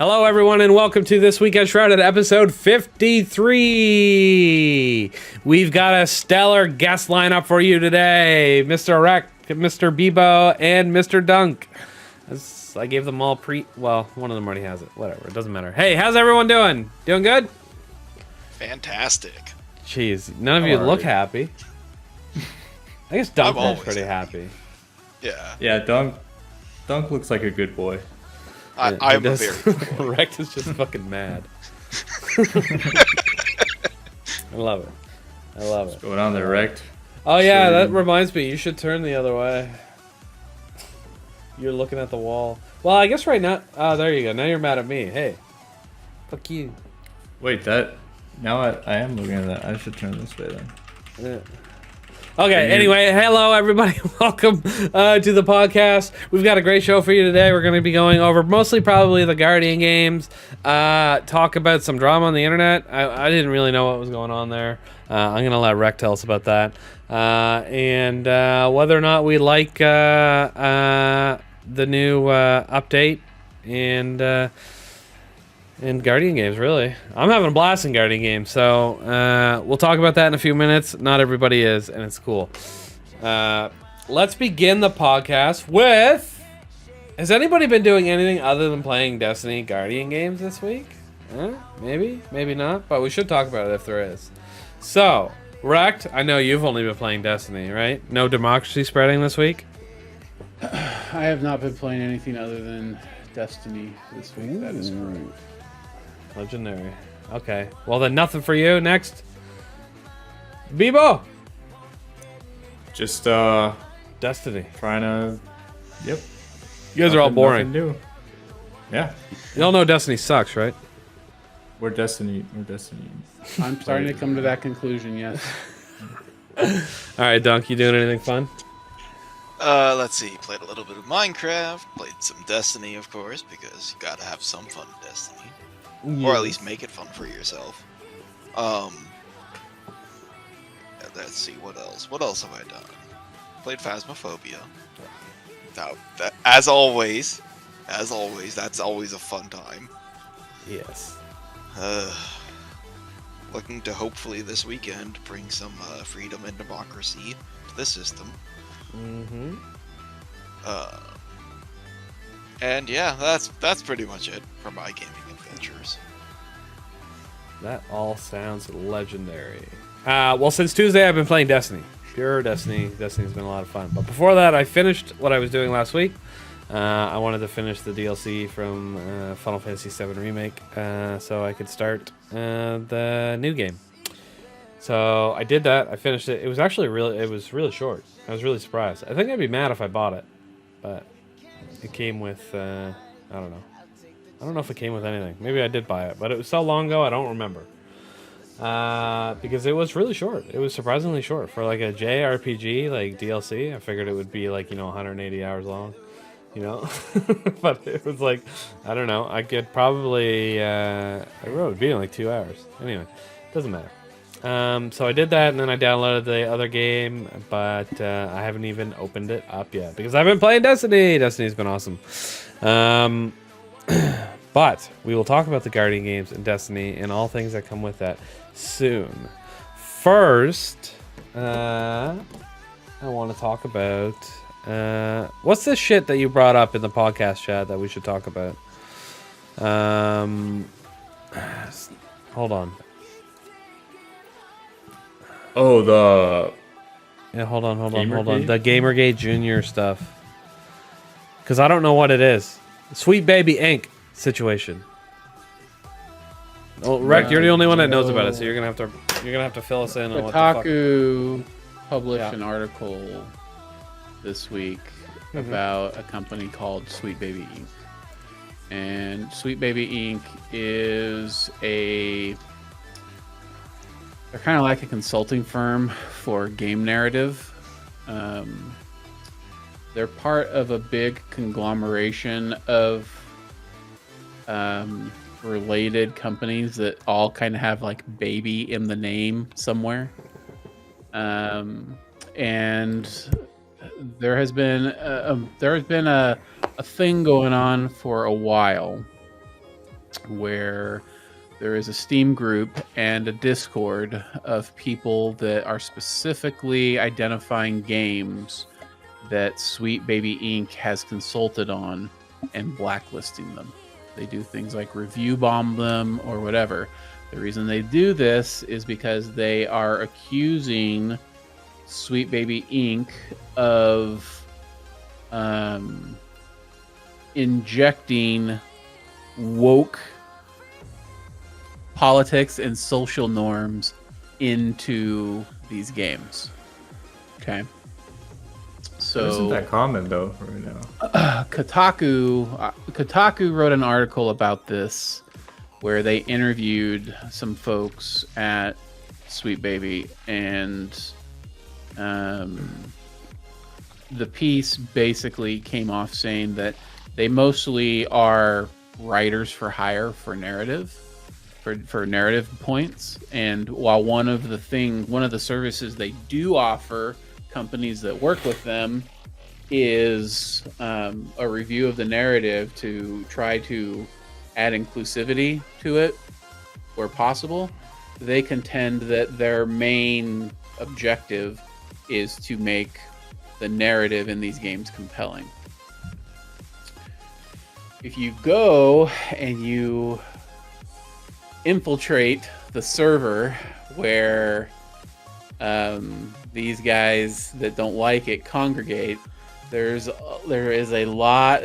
Hello, everyone, and welcome to this week at Shrouded, episode 53. We've got a stellar guest lineup for you today. Mr. Rec, Mr. Bebo, and Mr. Dunk. I gave them all well, one of them already has it. Whatever, it doesn't matter. Hey, how's everyone doing? Doing good? Fantastic. Jeez, none of you look happy. I guess Dunk looks pretty happy. Yeah. Yeah, Dunk looks like a good boy. I'm a very good boy. Rect is just fucking mad. I love it. What's going on there, Rect? Oh yeah, that reminds me. You should turn the other way. You're looking at the wall. Well, I guess right now... Oh, there you go. Now you're mad at me. Hey. Fuck you. Wait, now I am looking at that. I should turn this way then. Yeah. Okay, anyway, hello everybody. Welcome to the podcast. We've got a great show for you today. We're going to be going over mostly probably the Guardian games, talk about some drama on the internet. I didn't really know what was going on there. I'm going to let Rec tell us about that. And whether or not we like the new update and Guardian games, really. I'm having a blast in Guardian games, so we'll talk about that in a few minutes. Not everybody is, and it's cool. Let's begin the podcast with... Has anybody been doing anything other than playing Destiny Guardian games this week? Maybe, maybe not, but we should talk about it if there is. So, Rect, I know you've only been playing Destiny, right? No democracy spreading this week? I have not been playing anything other than Destiny this week. Ooh. That is correct. Legendary. Okay. Well, then nothing for you. Next. Bebo! Just, Destiny. trying to... Yep. You guys are all boring. New. Yeah. You all know Destiny sucks, right? We're Destiny. I'm starting to come to that conclusion, yes. Alright, Dunk, you doing anything fun? Let's see. Played a little bit of Minecraft. Played some Destiny, of course, because you gotta have some fun in Destiny. Yes. Or at least make it fun for yourself. Let's see, what else? What else have I done? Played Phasmophobia. That, as always, that's always a fun time. Yes. Looking to hopefully this weekend bring some freedom and democracy to the system. Mm-hmm. And yeah, that's pretty much it for my gaming adventures. That all sounds legendary. Well, since Tuesday, I've been playing Destiny. Pure Destiny. Destiny's been a lot of fun. But before that, I finished what I was doing last week. I wanted to finish the DLC from Final Fantasy VII Remake so I could start the new game. So I did that. I finished it. It was actually really short. I was really surprised. I think I'd be mad if I bought it, but it came with I don't know. I don't know if it came with anything. Maybe I did buy it, but it was so long ago I don't remember. Because it was really short. It was surprisingly short for like a JRPG like DLC. I figured it would be like 180 hours long, but it was like I don't know. I could probably I wrote it would be in like 2 hours. Anyway, doesn't matter. So I did that, and then I downloaded the other game, but I haven't even opened it up yet because I've been playing Destiny. Destiny's been awesome. But we will talk about the Guardian games and Destiny and all things that come with that soon. First, I want to talk about what's this shit that you brought up in the podcast chat that we should talk about? Hold on. Oh, Hold on. The Gamergate Junior stuff. Because I don't know what it is. Sweet Baby Inc. situation. Oh, Rec, you're the only one that knows about it, so you're gonna have to fill us in on what the fuck. Kotaku published an article this week about a company called Sweet Baby Inc. And Sweet Baby Inc. is they're kind of like a consulting firm for game narrative. They're part of a big conglomeration of related companies that all kind of have like baby in the name somewhere. And there has been a thing going on for a while where there is a Steam group and a Discord of people that are specifically identifying games that Sweet Baby Inc. has consulted on and blacklisting them. They do things like review bomb them or whatever. The reason they do this is because they are accusing Sweet Baby Inc. of injecting woke politics and social norms into these games. Okay. So isn't that common though right now? Kotaku wrote an article about this where they interviewed some folks at Sweet Baby, and the piece basically came off saying that they mostly are writers for hire for narrative, for narrative points. And while one of the services they do offer companies that work with them is a review of the narrative to try to add inclusivity to it where possible, they contend that their main objective is to make the narrative in these games compelling. If you go and you infiltrate the server where these guys that don't like it congregate, there is a lot.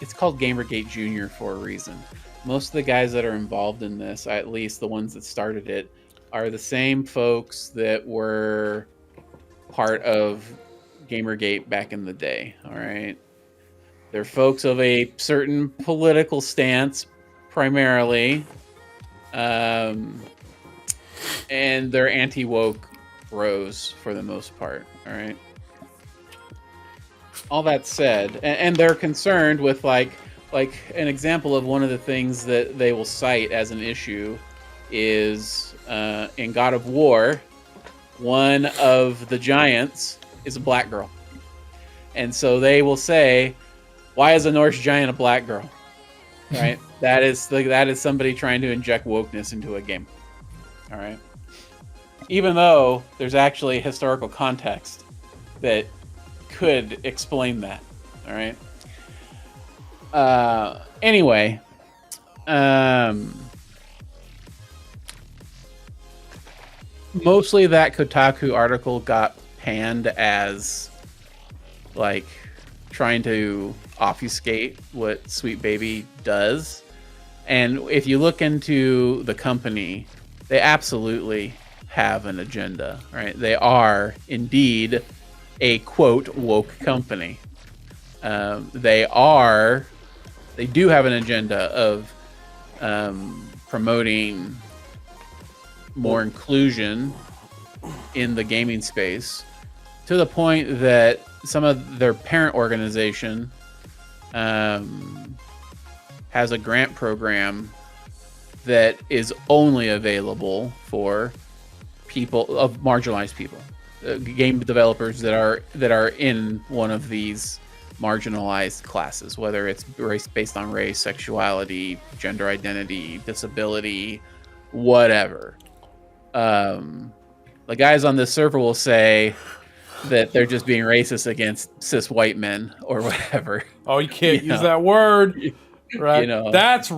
It's called Gamergate Junior for a reason. Most of the guys that are involved in this, at least the ones that started it, are the same folks that were part of Gamergate back in the day. All right, they're folks of a certain political stance, primarily, and they're anti-woke bros for the most part. All right. All that said, and they're concerned with like an example of one of the things that they will cite as an issue is in God of War, one of the giants is a black girl. And so they will say, why is a Norse giant a black girl? Right? that is somebody trying to inject wokeness into a game. All right. Even though there's actually historical context that could explain that. All right. Anyway, mostly that Kotaku article got panned as like trying to obfuscate what Sweet Baby does. And if you look into the company, they absolutely have an agenda, right? They are indeed a quote woke company. They do have an agenda of promoting more inclusion in the gaming space, to the point that some of their parent organization has a grant program that is only available for people of marginalized people, game developers that are in one of these marginalized classes, whether it's based on race, sexuality, gender identity, disability, whatever. The guys on this server will say that they're just being racist against cis white men or whatever. Oh, you can't use that word, right? You know, that's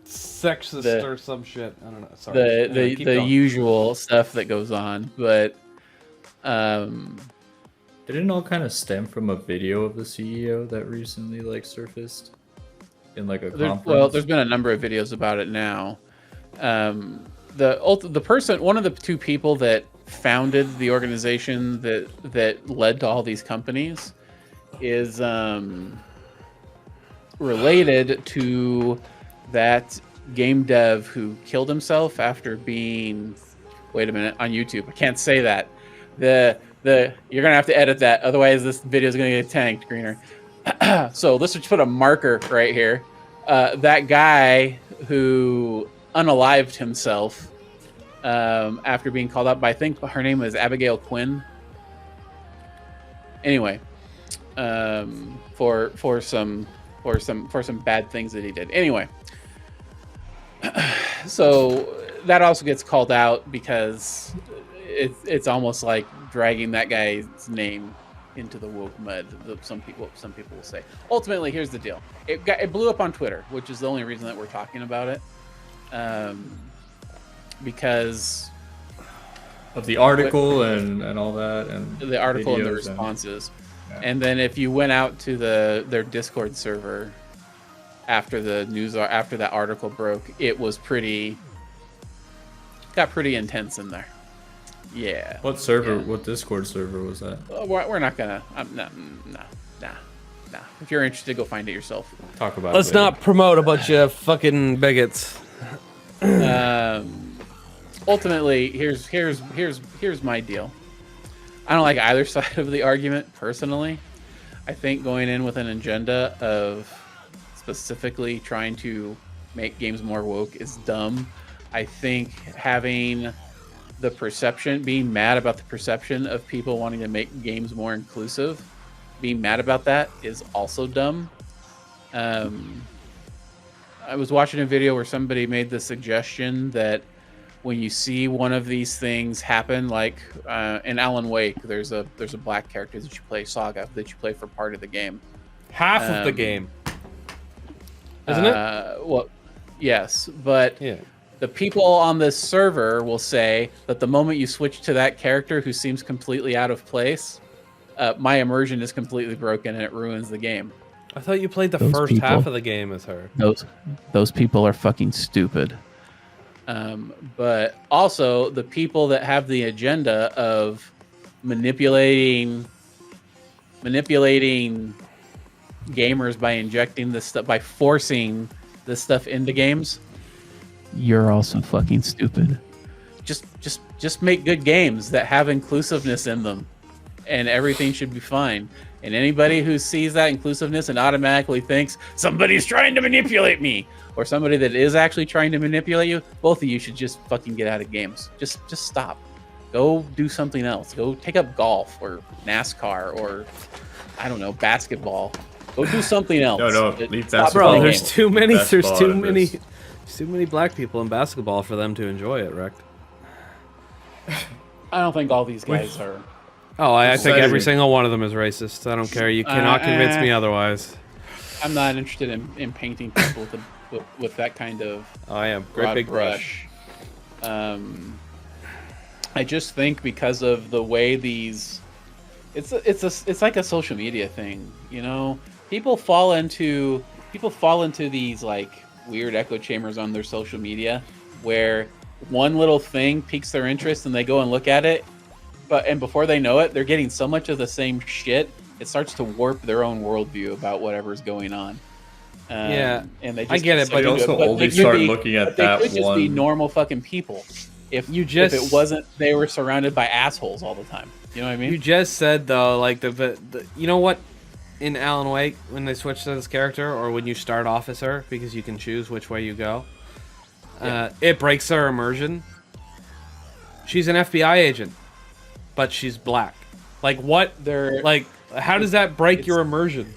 sexist or some shit. I don't know. Sorry. The usual stuff that goes on, but didn't all kind of stem from a video of the CEO that recently like surfaced in like a conference? Well, there's been a number of videos about it now. The person, one of the two people that founded the organization that led to all these companies is related to that game dev who killed himself after being, wait a minute, on YouTube. I can't say that. You're gonna have to edit that, otherwise this video is gonna get tanked, Greener. So let's just put a marker right here. That guy who unalived himself after being called up by, I think her name was Abigail Quinn. Anyway, for some bad things that he did. Anyway, So that also gets called out because it's almost like dragging that guy's name into the woke mud. Some people will say. Ultimately, here's the deal: it blew up on Twitter, which is the only reason that we're talking about it, because of the article and all that, and the article and the videos responses. Yeah. And then if you went out to their Discord server after that article broke, it was got pretty intense in there. Yeah. What server? Yeah. What Discord server was that? We're not gonna. Nah. If you're interested, go find it yourself. Talk about. Let's it later. not promote a bunch of fucking bigots. Ultimately, here's my deal. I don't like either side of the argument personally. I think going in with an agenda of specifically trying to make games more woke is dumb. I think having the perception, being mad about the perception of people wanting to make games more inclusive, being mad about that is also dumb. I was watching a video where somebody made the suggestion that when you see one of these things happen, like in Alan Wake, there's a black character that you play, Saga, that you play for part of the game. Half of the game, isn't it? Well, yes, but Yeah. the people on this server will say that the moment you switch to that character who seems completely out of place, my immersion is completely broken and it ruins the game. I thought you played the Those first people- half of the game as her. Those people are fucking stupid. But also the people that have the agenda of manipulating gamers by injecting this stuff, by forcing this stuff into games, you're also fucking stupid. Just make good games that have inclusiveness in them, and everything should be fine. And anybody who sees that inclusiveness and automatically thinks somebody's trying to manipulate me, or somebody that is actually trying to manipulate you, both of you should just fucking get out of games. Just stop. Go do something else. Go take up golf or NASCAR or, I don't know, basketball. Go do something else. No, leave Stop basketball. playing Bro, there's games. too many. There's Basketball too and many. this. There's too many black people in basketball for them to enjoy it, Rick. I don't think all these guys are. Oh, I think every Exciting. single one of them is racist. I don't care. You cannot convince me otherwise. I'm not interested in painting people with that kind of I am. Great broad big brush. I just think because of the way these, it's like a social media thing, you know. People fall into these like weird echo chambers on their social media where one little thing piques their interest and they go and look at it, and before they know it, they're getting so much of the same shit, it starts to warp their own worldview about whatever's going on. Yeah, and they just I get it, but You into also but only they could start be- looking at they that could just be one. normal fucking people. If If it wasn't, they were surrounded by assholes all the time. You know what I mean? You just said though, like the you know what, in Alan Wake when they switch to this character, or when you start off as her because you can choose which way you go, it breaks their immersion. She's an FBI agent, but she's black. Like what? They're Like how does that break it's- your immersion?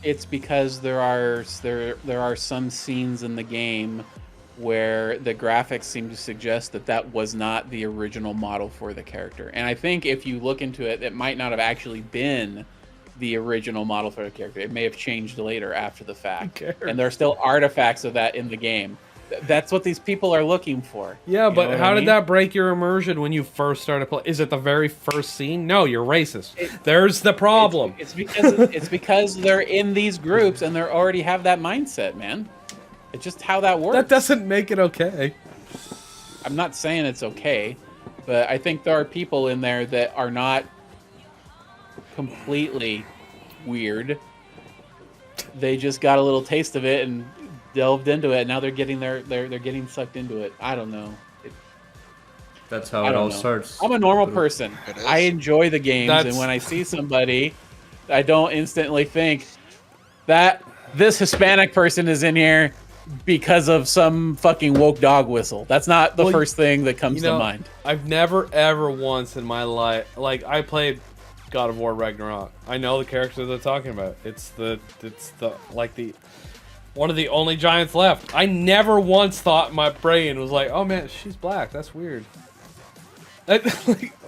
It's because there are some scenes in the game where the graphics seem to suggest that was not the original model for the character. And I think if you look into it, it might not have actually been the original model for the character. It may have changed later after the fact. Who cares? And there are still artifacts of that in the game. That's what these people are looking for. Yeah, You but know what how I did mean? that break your immersion when you first started playing? Is it the very first scene? No, you're racist. There's the problem. It's because they're in these groups and they already have that mindset, man. It's just how that works. That doesn't make it okay. I'm not saying it's okay, but I think there are people in there that are not completely weird. They just got a little taste of it and delved into it. And now they're getting they're getting sucked into it. I don't know. That's how I it don't all know. starts. I'm a normal person. It is. I enjoy the games, That's- and when I see somebody, I don't instantly think that this Hispanic person is in here because of some fucking woke dog whistle. That's not the Well, first thing that comes You know, to mind. I've never ever once in my life, like I played God of War Ragnarok. I know the character they're talking about. It's the One of the only giants left. I never once thought my brain was like, oh man, she's black. That's weird. Like,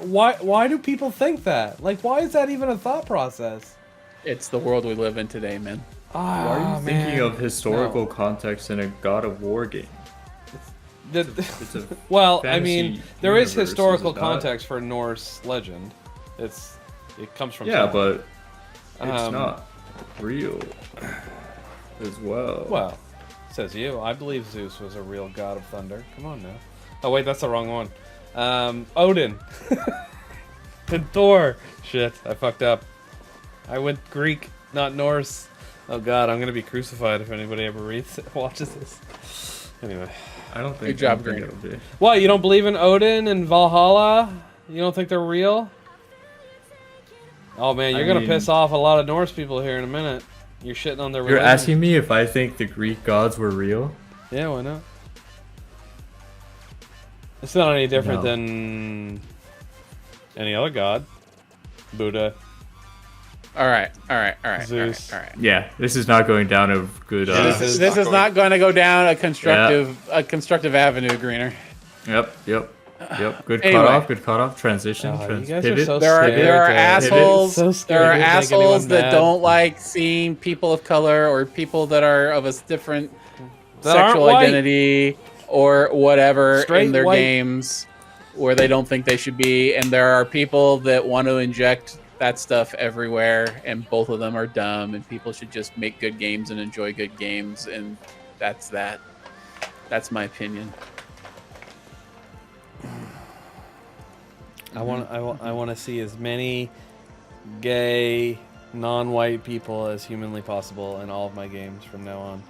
why do people think that? Like, why is that even a thought process? It's the world we live in today, man. Ah, Why are you man. thinking of historical No. context in a God of War game? It's a Well, I fantasy mean, there is universe, historical is it not? context for Norse legend. It comes from Yeah, somewhere. but it's Um, not real as well. Well, says you. I believe Zeus was a real god of thunder. Come on now. Oh wait, that's the wrong one. Odin. And Thor. Shit, I fucked up. I went Greek, not Norse. Oh god, I'm gonna be crucified if anybody ever watches this. Anyway. I don't think. Good job, I don't think Greener. it'll be. What, you don't believe in Odin and Valhalla? You don't think they're real? Oh man, you're gonna piss off a lot of Norse people here in a minute. You're shitting on their You're religion. asking me if I think the Greek gods were real? Yeah, why not? It's not any different No. than any other god. Buddha. All right. Zeus. All right. Yeah, this is not going down a good. This This is is not going to go down a constructive avenue, Greener. Yep. Good Anyway. cutoff. Transition. Oh, you trans- guys are pivot. so There are scared there are to- assholes. So scared There are to make assholes anyone that mad. don't like seeing people of color or people that are of a different That aren't sexual white. identity or whatever Straight in their white. games where they don't think they should be, and there are people that want to inject that stuff everywhere, and both of them are dumb, and people should just make good games and enjoy good games, and that's that. That's my opinion. I want to see as many gay, non-white people as humanly possible in all of my games from now on.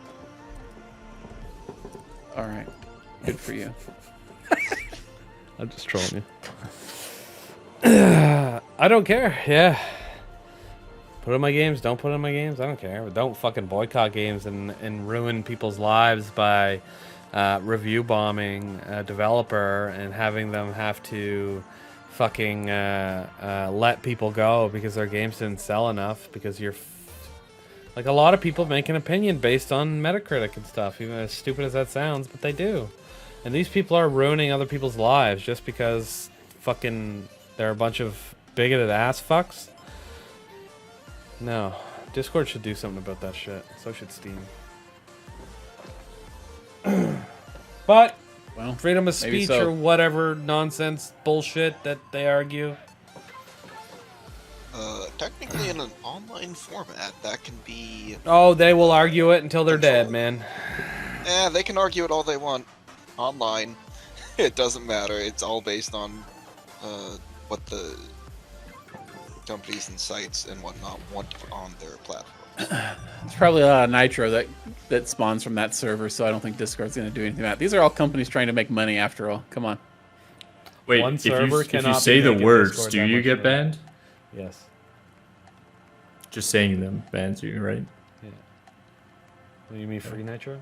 All right, good for you. I'm just trolling you. I don't care. Yeah. Put it in my games. Don't put it in my games. I don't care. But don't fucking boycott games and ruin people's lives by review bombing a developer and having them have to fucking let people go because their games didn't sell enough because you're like a lot of people make an opinion based on Metacritic and stuff, even as stupid as that sounds, but they do. And these people are ruining other people's lives just because fucking they're a bunch of bigoted ass fucks. No. Discord should do something about that shit. So should Steam. But Well, freedom of maybe speech so. or whatever nonsense bullshit that they argue. Technically, in an online format, that can be. Oh, they will argue it until they're dead, man. They can argue it all they want. Online, it doesn't matter. It's all based on what the companies and sites and whatnot want on their platform. There's probably a lot of nitro that spawns from that server, so I don't think Discord's going to do anything about it. These are all companies trying to make money after all. Come on. Wait, One if server you cannot be say the making words, Discord do that you much get money. banned? Yes. Just saying them bans you, right? Yeah. What do you mean free nitro?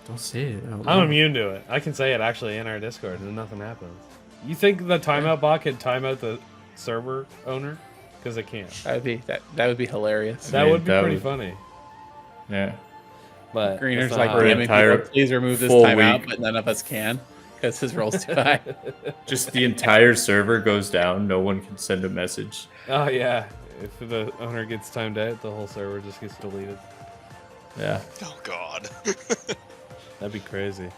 Don't say it. out I'm loud. immune to it. I can say it actually in our Discord and nothing happens. You think the timeout bot could time out the server owner? Because it can't. That would be hilarious. That mean, would be that pretty would- funny. Yeah. But Greener's it's like, not- damn it, entire people, please remove this full timeout, week. but none of us can because his roll's too high. Just the entire server goes down. No one can send a message. Oh yeah. If the owner gets timed out, the whole server just gets deleted. Yeah. Oh God. That'd be crazy.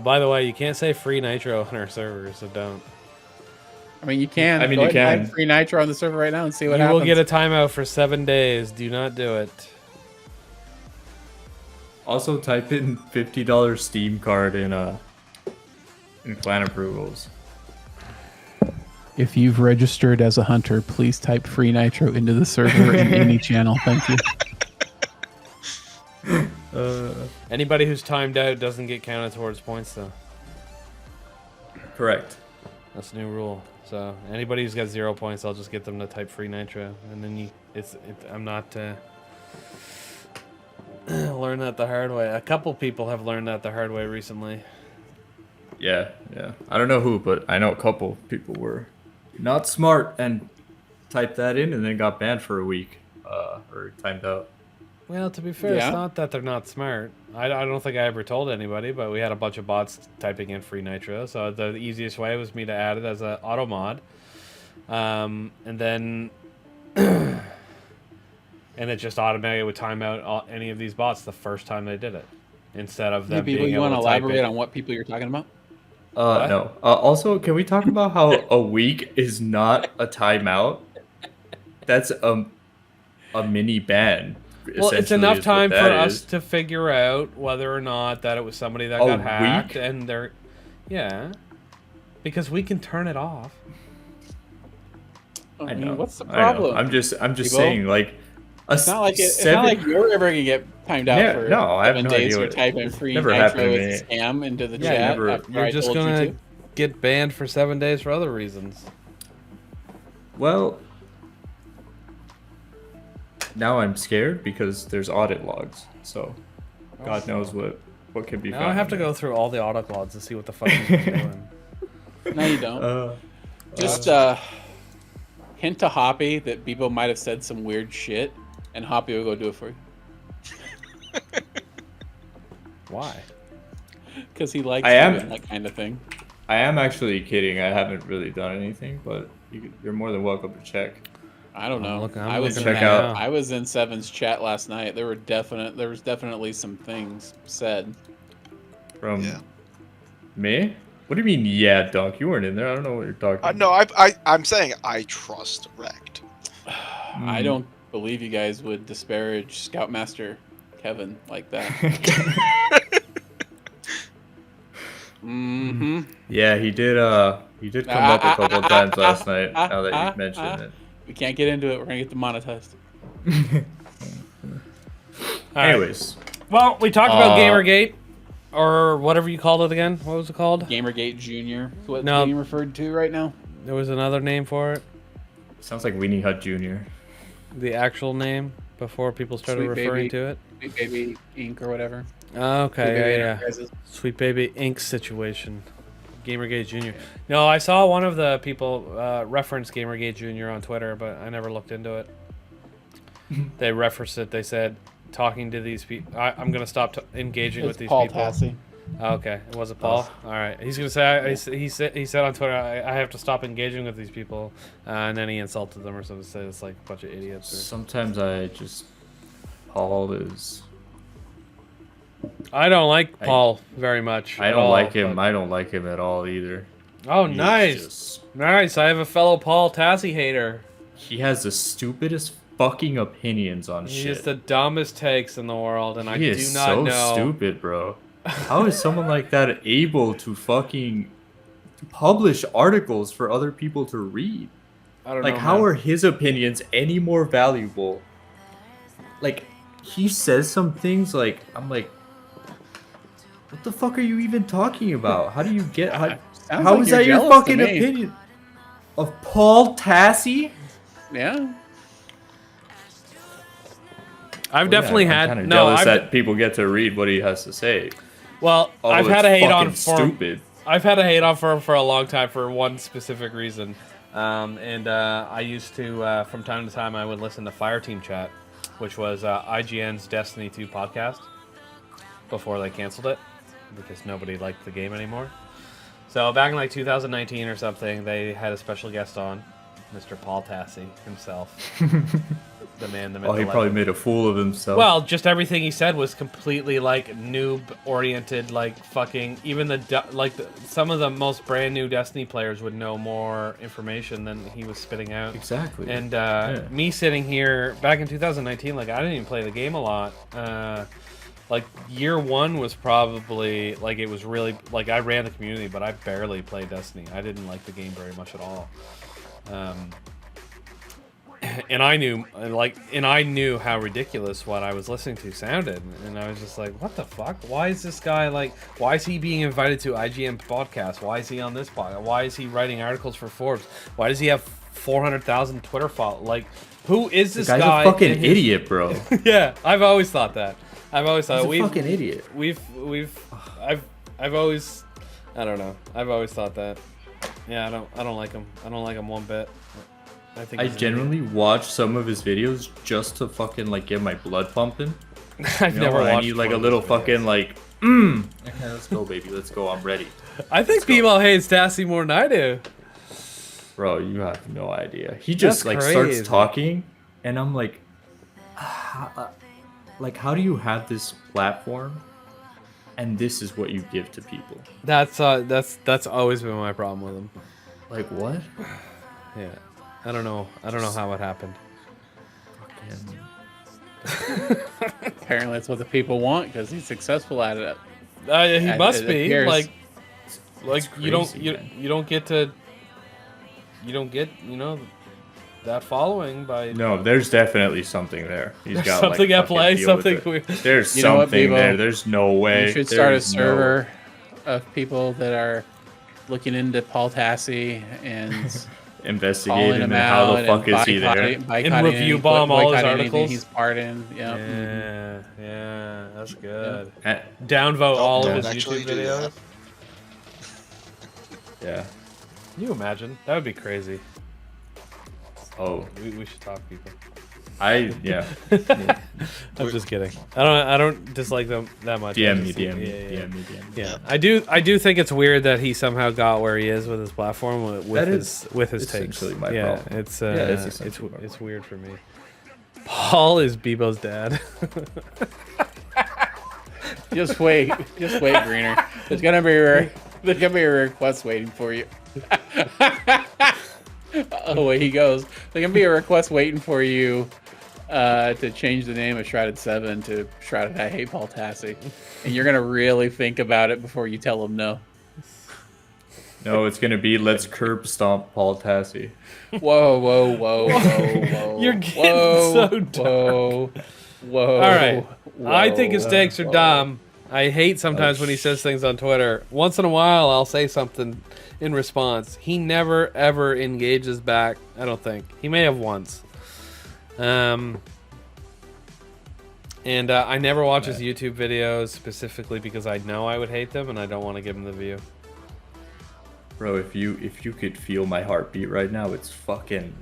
By the way, you can't say free nitro on our server, so don't. I mean, you can. I mean, Go you ahead and can. type free nitro on the server right now and see what You happens. will get a timeout for 7 days. Do not do it. Also, type in $50 Steam card in clan approvals. If you've registered as a hunter, please type free nitro into the server in any channel. Thank you. Anybody who's timed out doesn't get counted towards points, though. Correct. That's a new rule. So anybody who's got 0 points, I'll just get them to type free nitro, and then I'm not learn that the hard way. A couple people have learned that the hard way recently. Yeah. I don't know who, but I know a couple people were not smart and typed that in and then got banned for a week or timed out. Well, to be fair, Yeah. it's not that they're not smart. I don't think I ever told anybody, but we had a bunch of bots typing in free nitro, so the easiest way was me to add it as an auto mod. And then... and it just automatically would time out any of these bots the first time they did it. Instead of them People, being you able want to to type elaborate it. on what people you're talking about? What? No. Also, can we talk about how a week is not a timeout? That's a mini ban. Well, it's essentially, enough is what time for that us is. to figure out whether or not that it was somebody that A got hacked, week? and they're, yeah, because we can turn it off. I mean, know. what's the I know. problem? I'm just People? saying, like, It's not like it's not like you're ever gonna get timed out Yeah, for no, I have 7 no days idea for what- typing it's free never nitro happened to as a me. scam into the Yeah, chat never- after You're I just told you gonna to. get banned for 7 days for other reasons. Well, now I'm scared because there's audit logs. So, God knows what can be Now found. I have to in go through all the audit logs to see what the fuck he's been doing. No, you don't. there. Just hint to Hoppy that Bebo might have said some weird shit, and Hoppy will go do it for you. Why? Because he likes I am- doing that kind of thing. I am actually kidding. I haven't really done anything, but you're more than welcome to check. I don't know. looking- I'm I was in looking Check out- now. I was in Seven's chat last night. There was definitely some things said. From Yeah. me? What do you mean, yeah, Dunk? You weren't in there. I don't know what you're talking about. No, I'm saying I trust Wrecked. I don't believe you guys would disparage Scoutmaster Kevin like that. Mm-hmm. Yeah, he did come up a couple of times last night, now that you mentioned it. We can't get into it. We're gonna get demonetized. Anyways, Well, we talked about Gamergate, or whatever you called it again. What was it called? Gamergate Junior. Is what No. it's being referred to right now. There was another name for it. sounds like Weenie Hut Jr. The actual name before people started Sweet referring Baby. to it. Sweet Baby Inc. or whatever. Okay, yeah. Sweet Baby Inc. situation. Gamergate Jr. No, I saw one of the people reference Gamergate Jr. on Twitter, but I never looked into it. They referenced it. They said, talking to these people. I'm going to stop engaging with It's these Paul people. Tassi. Okay, it was it Paul? All right. He's going to say, he said on Twitter, I have to stop engaging with these people. And then he insulted them or something. Said it's like a bunch of idiots. Sometimes I just... Paul is... I don't like Paul very much. I at don't all, like him. but- I don't like him at all either. Oh, He's nice. just- Nice. I have a fellow Paul Tassi hater. He has the stupidest fucking opinions on He shit. has the dumbest takes in the world, and I He do is not so know. stupid, bro. How is someone like that able to fucking publish articles for other people to read? I don't Like, know. how man. are his opinions any more valuable? Like, he says some things like, I'm like, what the fuck are you even talking about? How do you get... Sounds How like is you're that your jealous to fucking me. opinion? Of Paul Tassi? Yeah. I've definitely I'm had kind of no. jealous I've that people get to read what he has to say. well, Although I've had it's a hate on fucking for stupid. I've had a hate on for a long time for one specific reason, and I used to from time to time I would listen to Fireteam Chat, which was IGN's Destiny 2 podcast before they canceled it because nobody liked the game anymore. So back in like 2019 or something, they had a special guest on, Mr. Paul Tassi himself, the man, the myth, Oh, he the probably legend. made a fool of himself. Well, just everything he said was completely like noob oriented, like fucking. Even some of the most brand new Destiny players would know more information than he was spitting out. exactly. And me sitting here back in 2019, like I didn't even play the game a lot. Like year one was probably like it was really like I ran the community, but I barely played Destiny. I didn't like the game very much at all. And I knew how ridiculous what I was listening to sounded, and I was just like, "What the fuck? Why is this guy like? Why is he being invited to IGN podcast? Why is he on this podcast? Why is he writing articles for Forbes? Why does he have 400,000 Twitter followers? Like, who is this the guy's guy? a fucking in his- idiot, bro. Yeah, I've always thought that. I've always thought He's a fucking idiot. I've always, I don't know. I've always thought that. Yeah, I don't like him. I don't like him one bit. I think I he's an genuinely watch some of his videos just to fucking like get my blood pumping. idiot. I've You know, never I watched need like one a of little his videos. fucking like, okay, let's go, baby, let's go. I'm ready, I think go. Bebo hates Tassie more than I do. bro. You have no idea. He just That's like crazy. starts talking, and I'm like, how do you have this platform, and this is what you give to people? That's always been my problem with him. Like what? Yeah, I don't know how it happened. Fucking. Apparently, that's what the people want because he's successful at it. He As must it be appears. like It's you don't crazy, man. you don't get that following by No, there's definitely something there. He's There's got something like, at fucking play, deal with something it. weird. There's You know what, something Bebo? there. There's no way. You should start a There's no- server of people that are looking into Paul Tassi and calling investigating him and how out the fuck and is he there? And review bomb all his articles? He's part in. Yeah. Yeah, that's good. Eh, Downvote all Don't of his actually YouTube do videos. that. Yeah. Can you imagine? That would be crazy. Oh, We should talk, people. yeah. I'm just kidding. I don't dislike them that much. I DM me, just- DM me, yeah, DM me, DM me. Yeah, I do think it's weird that he somehow got where he is with his platform with That his is takes. essentially my yeah, problem. it's it's essentially my it's weird for me. Paul is Bebo's dad. Just wait, Greener. There's gonna be a request waiting for you. Oh, wait, he goes. There's gonna be a request waiting for you to change the name of Shrouded 7 to Shrouded I Hate Paul Tassi, and you're gonna really think about it before you tell him no. No, it's gonna be let's curb stomp Paul Tassi. Whoa. You're getting so dark. Whoa. All right, I think his whoa, takes are whoa. dumb. I hate sometimes when he says things on Twitter. Once in a while, I'll say something in response. He never ever engages back. I don't think he may have once. And I never watch his YouTube videos specifically because I know I would hate them and I don't want to give him the view. Bro, if you could feel my heartbeat right now, it's pumping,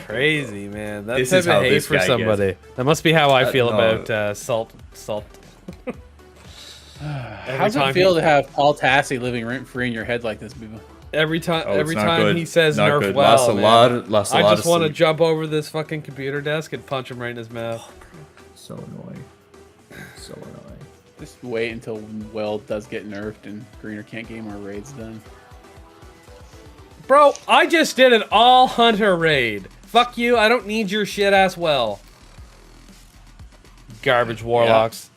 Crazy, man. That's This type is how of hate this for guy somebody. That must be how I feel no. about salt. How does it feel to have Paul Tassi living rent free in your head like this, Bebo? Every time, Oh, it's every not time good. he says Not nerf good. well, Lost a man. lot I of just want to sleep. jump over this fucking computer desk and punch him right in his mouth. So annoying. So annoying. Just wait until Well does get nerfed and Greener can't get more raids done. Bro, I just did an all hunter raid. Fuck you, I don't need your shit ass well. Garbage warlocks.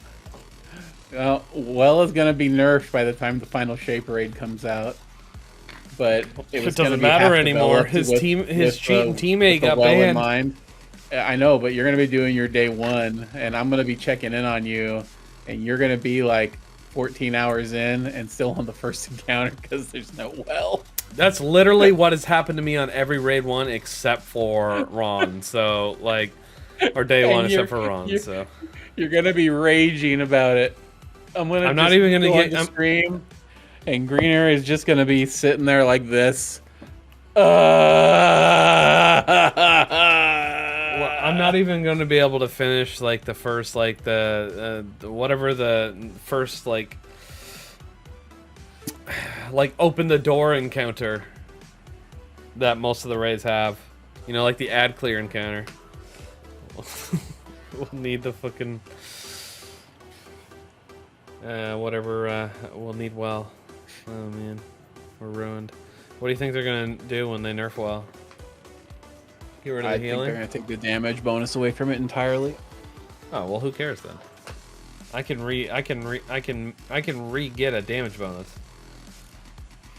Well is gonna be nerfed by the time the final shape raid comes out. But it was doesn't gonna be matter half anymore. developed His with- team, his with, cheating teammate with the got well in banned. mind. I know, but you're gonna be doing your day one, and I'm gonna be checking in on you, and you're gonna be like 14 hours in and still on the first encounter because there's no well. That's literally what has happened to me on every raid one except for Ron. So like, or day And one except you're- for Ron. you're- So You're gonna be raging about it. I'm not not even gonna go get- on the I'm- stream, and Greener is just gonna be sitting there like this. well, I'm not even going to be able to finish like the first like the whatever the first like open the door encounter that most of the raids have. You know, like the ad clear encounter. We'll need the fucking whatever. We'll need well. Oh man, we're ruined. What do you think they're gonna do when they nerf well? Get rid of I the think healing? they're gonna take the damage bonus away from it entirely. Oh well, who cares then? I can re-get a damage bonus.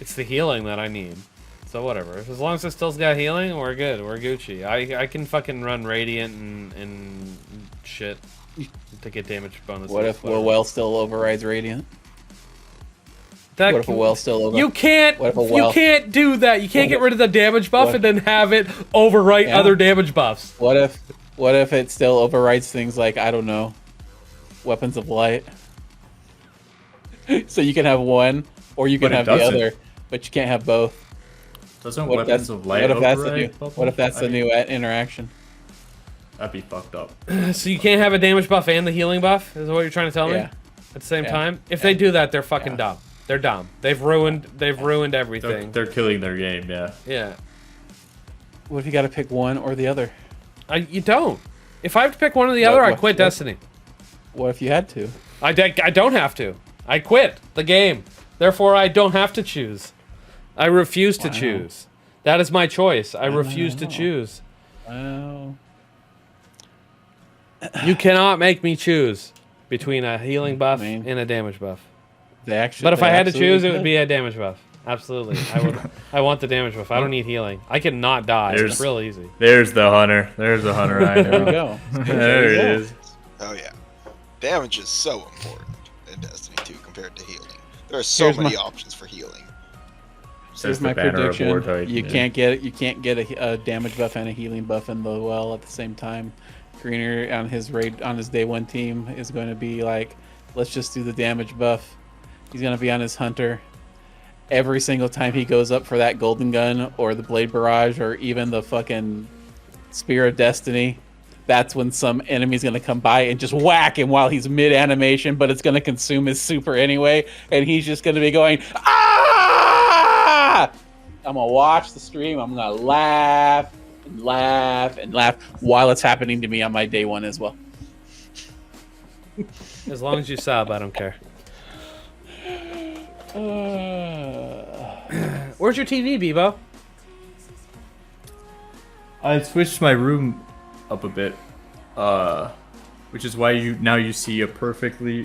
It's the healing that I need. So whatever. As long as it still's got healing, we're good. We're Gucci. I can fucking run radiant and shit to get damage bonus. What if a well still overrides radiant? That What if a well still over? You can't. What if a You well- can't do that. You can't get What- rid of the damage buff what- and then have it overwrite Yeah. other damage buffs. What if it still overrides things like, I don't know, weapons of light? So you can have one, or you can But it have the doesn't. other, but you can't have both. Doesn't What if weapons that's, of light what if that's the new, override bubble? what if that's I the mean, new interaction? That'd be fucked up. So you can't have a damage buff and the healing buff? Is that what you're trying to tell me? Yeah. At the same Yeah. time? If they do that, they're fucking Yeah. dumb. They're dumb. They've ruined everything. They're killing their game, yeah. Yeah. What if you got to pick one or the other? You don't. If I have to pick one or the other, I quit Destiny. What if you had to? I don't have to. I quit the game. Therefore, I don't have to choose. I refuse to choose. That is my choice. I refuse to choose. Well, You cannot make me choose between a healing buff mean, and a damage buff. but If I had to choose, it would be a damage buff. Absolutely. I would. I want the damage buff. I don't need healing. I can not die. It's real easy. There's the hunter. There's the hunter. I There we know. go. There it is. Oh yeah, damage is so important in Destiny 2 compared to healing. There are so Here's many my- options for healing. Here's Says the my banner of prediction. Wartide, You yeah. can't get a damage buff and a healing buff in the well at the same time. Greener on his day one team is going to be like, let's just do the damage buff. He's going to be on his hunter. Every single time he goes up for that golden gun or the blade barrage or even the fucking spear of destiny, that's when some enemy's going to come by and just whack him while he's mid animation, but it's going to consume his super anyway, and he's just going to be going, ah! I'm going to watch the stream. I'm going to laugh and laugh and laugh while it's happening to me on my day one as well. As long as you sub, I don't care. Where's your TV, Bebo? I switched my room up a bit, which is why you see a perfectly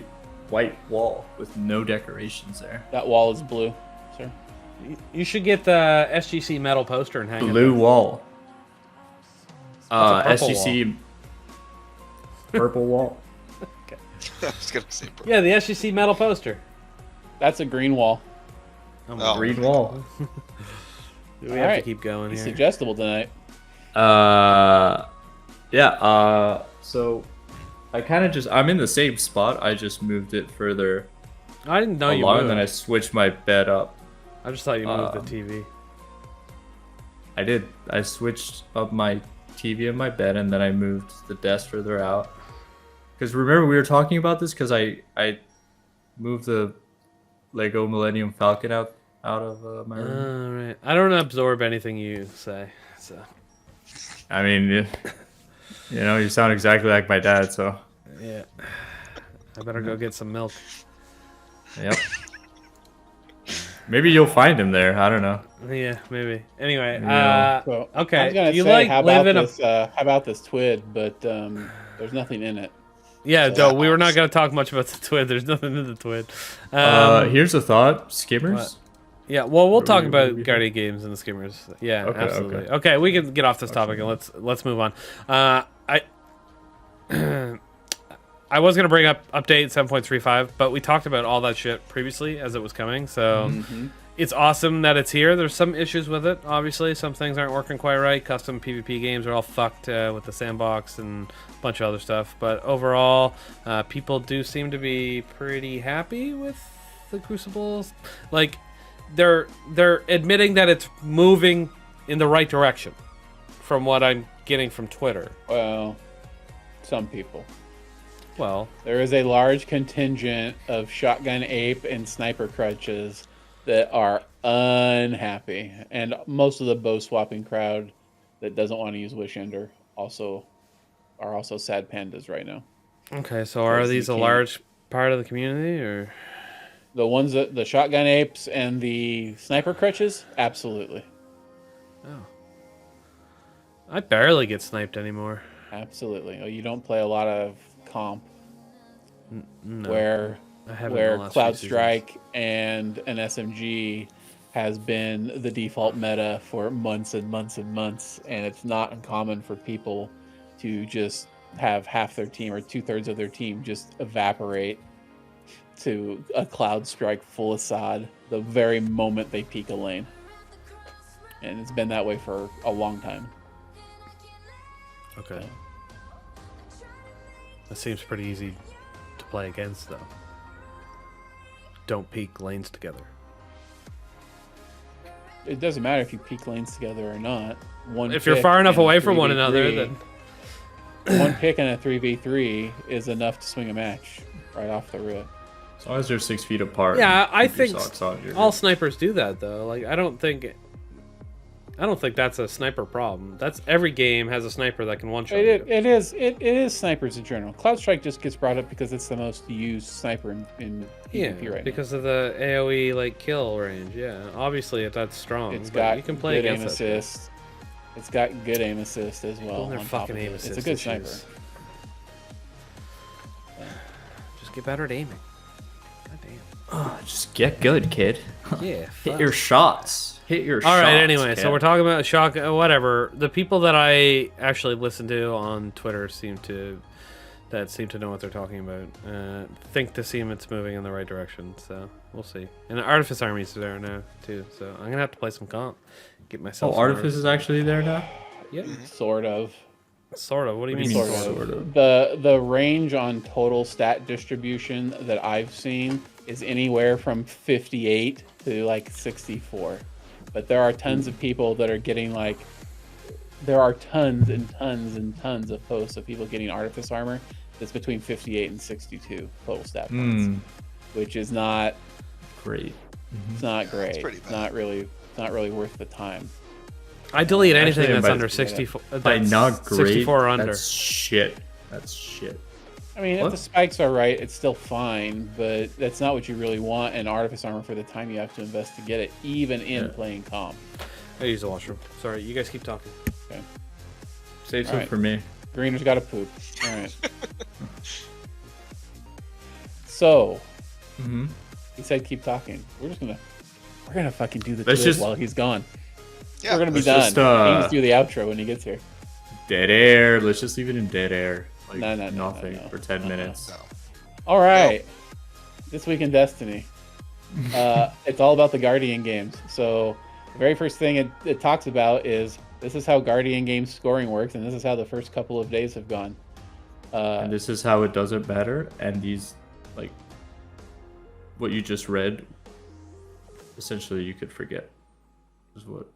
white wall with no decorations there. That wall is blue, sir. You should get the SGC metal poster and hang it. Blue wall. That's a purple SGC purple wall. I was gonna say. Yeah, the SGC metal poster. That's a green wall. Oh. Green wall. We have to Alright. keep going He's here. suggestible tonight. So I kind of I'm in the same spot. I just moved it further I didn't know you along, moved. and then I switched my bed up. I just thought you moved the TV. I did. I switched up my TV and my bed, and then I moved the desk further out. Because remember, we were talking about this because I moved the Lego Millennium Falcon out of my room. All right. I don't absorb anything you say. So I mean, you sound exactly like my dad, so. yeah, I better go get some milk. Yep. Maybe you'll find him there. I don't know. Yeah, maybe. Anyway, So, okay. I was gonna You say, like how live in about a this? How about this TWID? But there's nothing in it. yeah. so- No, we were not going to talk much about the TWID. There's nothing in the TWID. Here's a thought. Skimmers? what? Yeah, well, we'll talk we- about we- Guardian Games and the Skimmers. Yeah, Okay, absolutely. okay. Okay, we can get off this topic and let's move on. I was gonna bring up update 7.35, but we talked about all that shit previously as it was coming. So it's awesome that it's here. There's some issues with it. Obviously, some things aren't working quite right. Custom PvP games are all fucked with the sandbox and a bunch of other stuff. But overall, people do seem to be pretty happy with the Crucibles. Like they're admitting that it's moving in the right direction, from what I'm getting from Twitter. Well, some people. Well, There is a large contingent of shotgun ape and sniper crutches that are unhappy, and most of the bow swapping crowd that doesn't want to use Wish Ender are also sad pandas right now. okay. So are Because these you a can't- large part of the community, or? The ones that the shotgun apes and the sniper crutches, absolutely, Oh. I barely get sniped anymore. absolutely. Oh, you don't play a lot of comp No, where I haven't in where the last Cloud few seasons. Strike and an SMG has been the default meta for months and months and months, and it's not uncommon for people to just have half their team or 2/3 of their team just evaporate to a Cloud Strike full Assad the very moment they peek a lane. And it's been that way for a long time. Okay. That seems pretty easy to play against, though. Don't peek lanes together. it doesn't matter if you peek lanes together or not. If you're far enough away from one another, then one pick in a 3v3 is enough to swing a match right off the rip. As long as they're 6 feet apart. yeah, I keep your think socks on, you're all good. snipers do that though. Like I don't think that's a sniper problem. That's every game has a sniper that can one shot you. It is snipers in general. Cloud Strike just gets brought up because it's the most used sniper in Yeah, PvP right because of the AOE like kill range. Yeah, obviously that's strong. now. It's but got you can play good aim against that. assist. It's got good aim assist as well. Well, they're on top fucking of aim it. assist It's a good issues. sniper. Just get better at aiming. God damn. Oh, just get good, kid. Yeah. Hit your shots. Hit your shots. All right. Anyway, kid. so we're talking about shock. Whatever. The people that I actually listen to on Twitter seem to know what they're talking about. Think to seem it's moving in the right direction. So we'll see. And the Artifice Army's there now too. So I'm gonna have to play some comp. Get myself. Oh, some Artifice is actually there now? Yeah. Sort of. Sort of. What do you mean? Sort of. The range on total stat distribution that I've seen is anywhere from 58 to like 64. But there are tons of people that are getting like there are tons and tons and tons of posts of people getting Artifice armor that's between 58 and 62 total stat points, which is not Great. it's not great. pretty It's bad. not really worth the time. I delete anything Actually, that's by- under 64. By that's not great, 64 or under. that's shit. That's shit. I mean, What? if the spikes are right, it's still fine, but that's not what you really want in Artifice armor for the time you have to invest to get it, even in Yeah. playing comp. I use the washroom. Sorry, you guys keep talking. Okay. Save some Alright. for me. Greener's got to poop. All right. So Mm-hmm. he said, "Keep talking." We're gonna fucking do the Let's tour just- while he's gone. Yeah, We're gonna be let's done. just, He can just do the outro when he gets here. Dead air. Let's just leave it in dead air. Like No, nothing no. for 10 minutes. No. All right. This week in Destiny, it's all about the Guardian games. So the very first thing it talks about is this is how Guardian games scoring works, and this is how the first couple of days have gone. And this is how it doesn't matter. And these, like, what you just read, essentially you could forget. Is what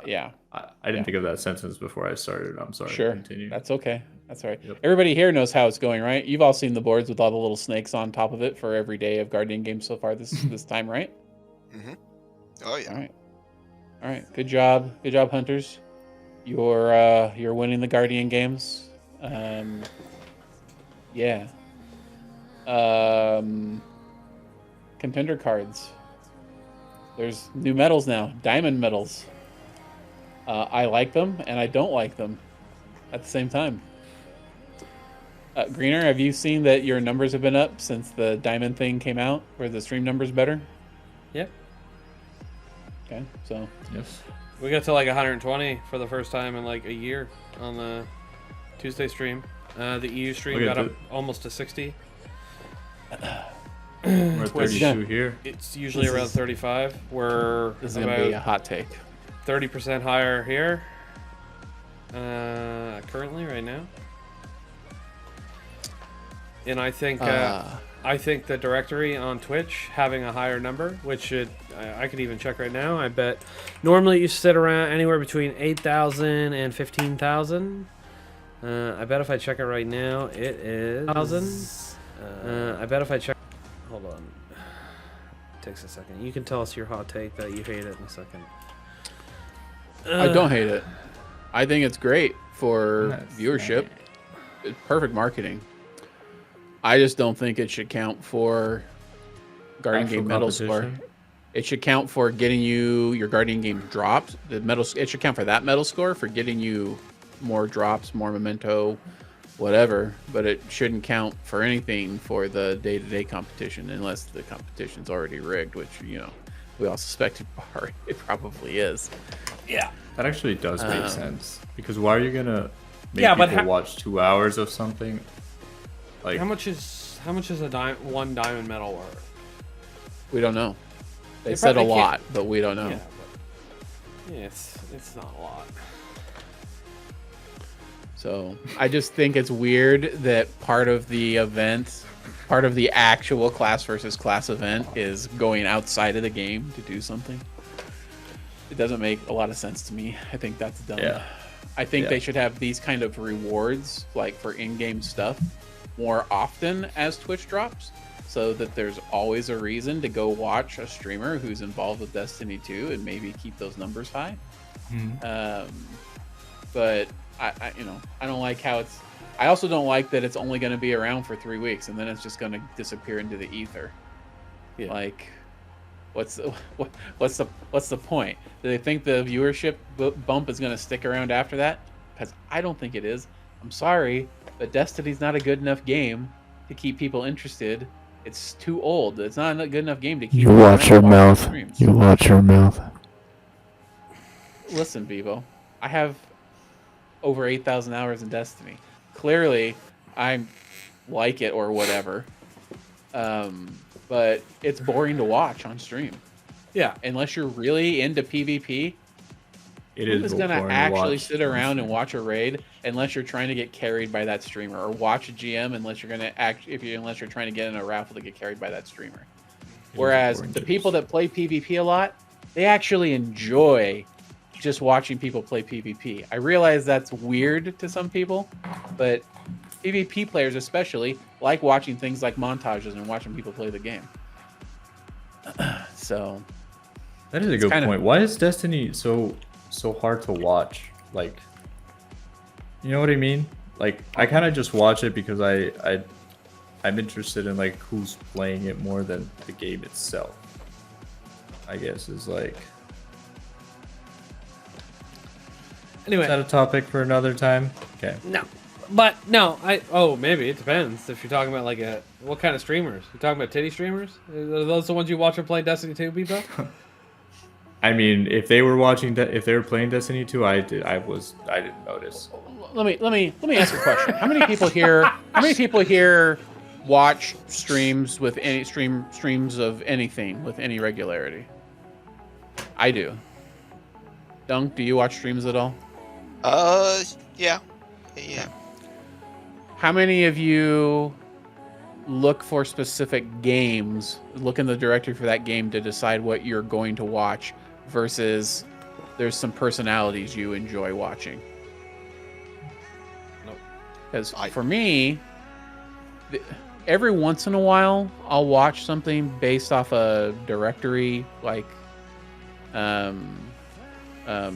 Yeah. I didn't think of that sentence before I started. I'm sorry. Sure. Continue. That's okay. That's all right. Yep. Everybody here knows how it's going, right? You've all seen the boards with all the little snakes on top of it for every day of Guardian games so far this time, right? Oh yeah. All right. All right. Good job. Good job, hunters. You're winning the Guardian games. Yeah. Contender cards. There's new medals now. Diamond medals. I like them and I don't like them at the same time. Greener, have you seen that your numbers have been up since the diamond thing came out? Were the stream numbers better? Yep. Okay, so Yes. We got to like 120 for the first time in like a year on the Tuesday stream. The EU stream Look at got up that. almost to 60. We're at Twitch. 32 here. It's usually This around is- 35. We're this is gonna be a about hot take. 30% higher here. Currently, right now. And I think the directory on Twitch having a higher number, which I could even check right now. I bet normally you sit around anywhere between 8,000 and 15,000. I bet if I check it right now, it is 1,000. I bet if I check, hold on, it takes a second. You can tell us your hot take that you hate it in a second. I don't hate it. I think it's great for That's viewership. It's perfect marketing. I just don't think it should count for Guardian Actual Game medal score. competition? It should count for getting you your Guardian Game drops. The medal. It should count for that medal score for getting you more drops, more memento, whatever. But it shouldn't count for anything for the day-to-day competition unless the competition's already rigged, which we all suspect it probably is. Yeah. That actually does make sense. Because why are you gonna make Yeah, but people watch 2 hours of something? Like How much is one diamond medal worth? We don't know. They They said a probably can't- lot, but we don't know. Yeah, but it's not a lot. So I just think it's weird that part of the event, part of the actual class versus class event, is going outside of the game to do something. It doesn't make a lot of sense to me. I think that's dumb. Yeah. I think Yeah. they should have these kind of rewards, like for in-game stuff, more often as Twitch drops, so that there's always a reason to go watch a streamer who's involved with Destiny 2 and maybe keep those numbers high. But I don't like how it's. I also don't like that it's only going to be around for 3 weeks and then it's just going to disappear into the ether. Yeah. Like, what's the point? Do they think the viewership bump is going to stick around after that? Because I don't think it is. I'm sorry, but Destiny's not a good enough game to keep people interested. It's too old. It's not a good enough game to keep. You watch your mouth. You watch your mouth. Listen, Bebo, I have over 8,000 hours in Destiny. Clearly, I like it or whatever. But it's boring to watch on stream. Yeah. Unless you're really into PvP, who's going to actually sit around and watch a raid unless you're trying to get carried by that streamer, or watch a GM unless you're going to unless you're trying to get in a raffle to get carried by that streamer. Whereas the people that play PvP a lot, they actually enjoy just watching people play PvP. I realize that's weird to some people, but PvP players especially like watching things like montages and watching people play the game. So that is a good point. Why is Destiny so hard to watch? Like, you know what I mean? Like, I kind of just watch it because I'm interested in like who's playing it more than the game itself. I guess is like. Anyway, is that a topic for another time? Okay. No, maybe it depends. If you're talking about like what kind of streamers? You talking about titty streamers? Are those the ones you watch or play Destiny 2, Bebo? I mean, if they were playing Destiny 2, I didn't notice. Let me ask a question. How many people here watch streams with any streams of anything with any regularity? I do. Dunk, do you watch streams at all? Yeah. How many of you look for specific games, look in the directory for that game to decide what you're going to watch versus there's some personalities you enjoy watching? Nope. Because for me, every once in a while, I'll watch something based off a directory, like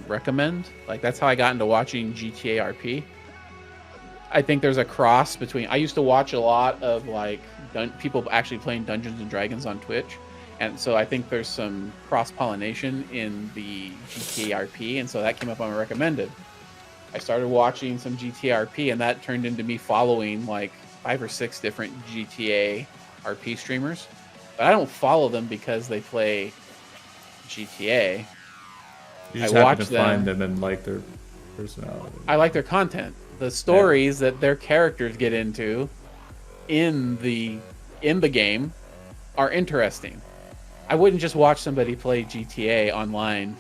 recommend. Like, that's how I got into watching GTA RP. I think there's a cross between. I used to watch a lot of like people actually playing Dungeons and Dragons on Twitch, and so I think there's some cross pollination in the GTA RP, and so that came up on my recommended. I started watching some GTA RP, and that turned into me following like 5 or 6 different GTA RP streamers, but I don't follow them because they play GTA. You just I happen watch to find them and like their personality. I like their content. The stories that their characters get into in the game are interesting. I wouldn't just watch somebody play GTA online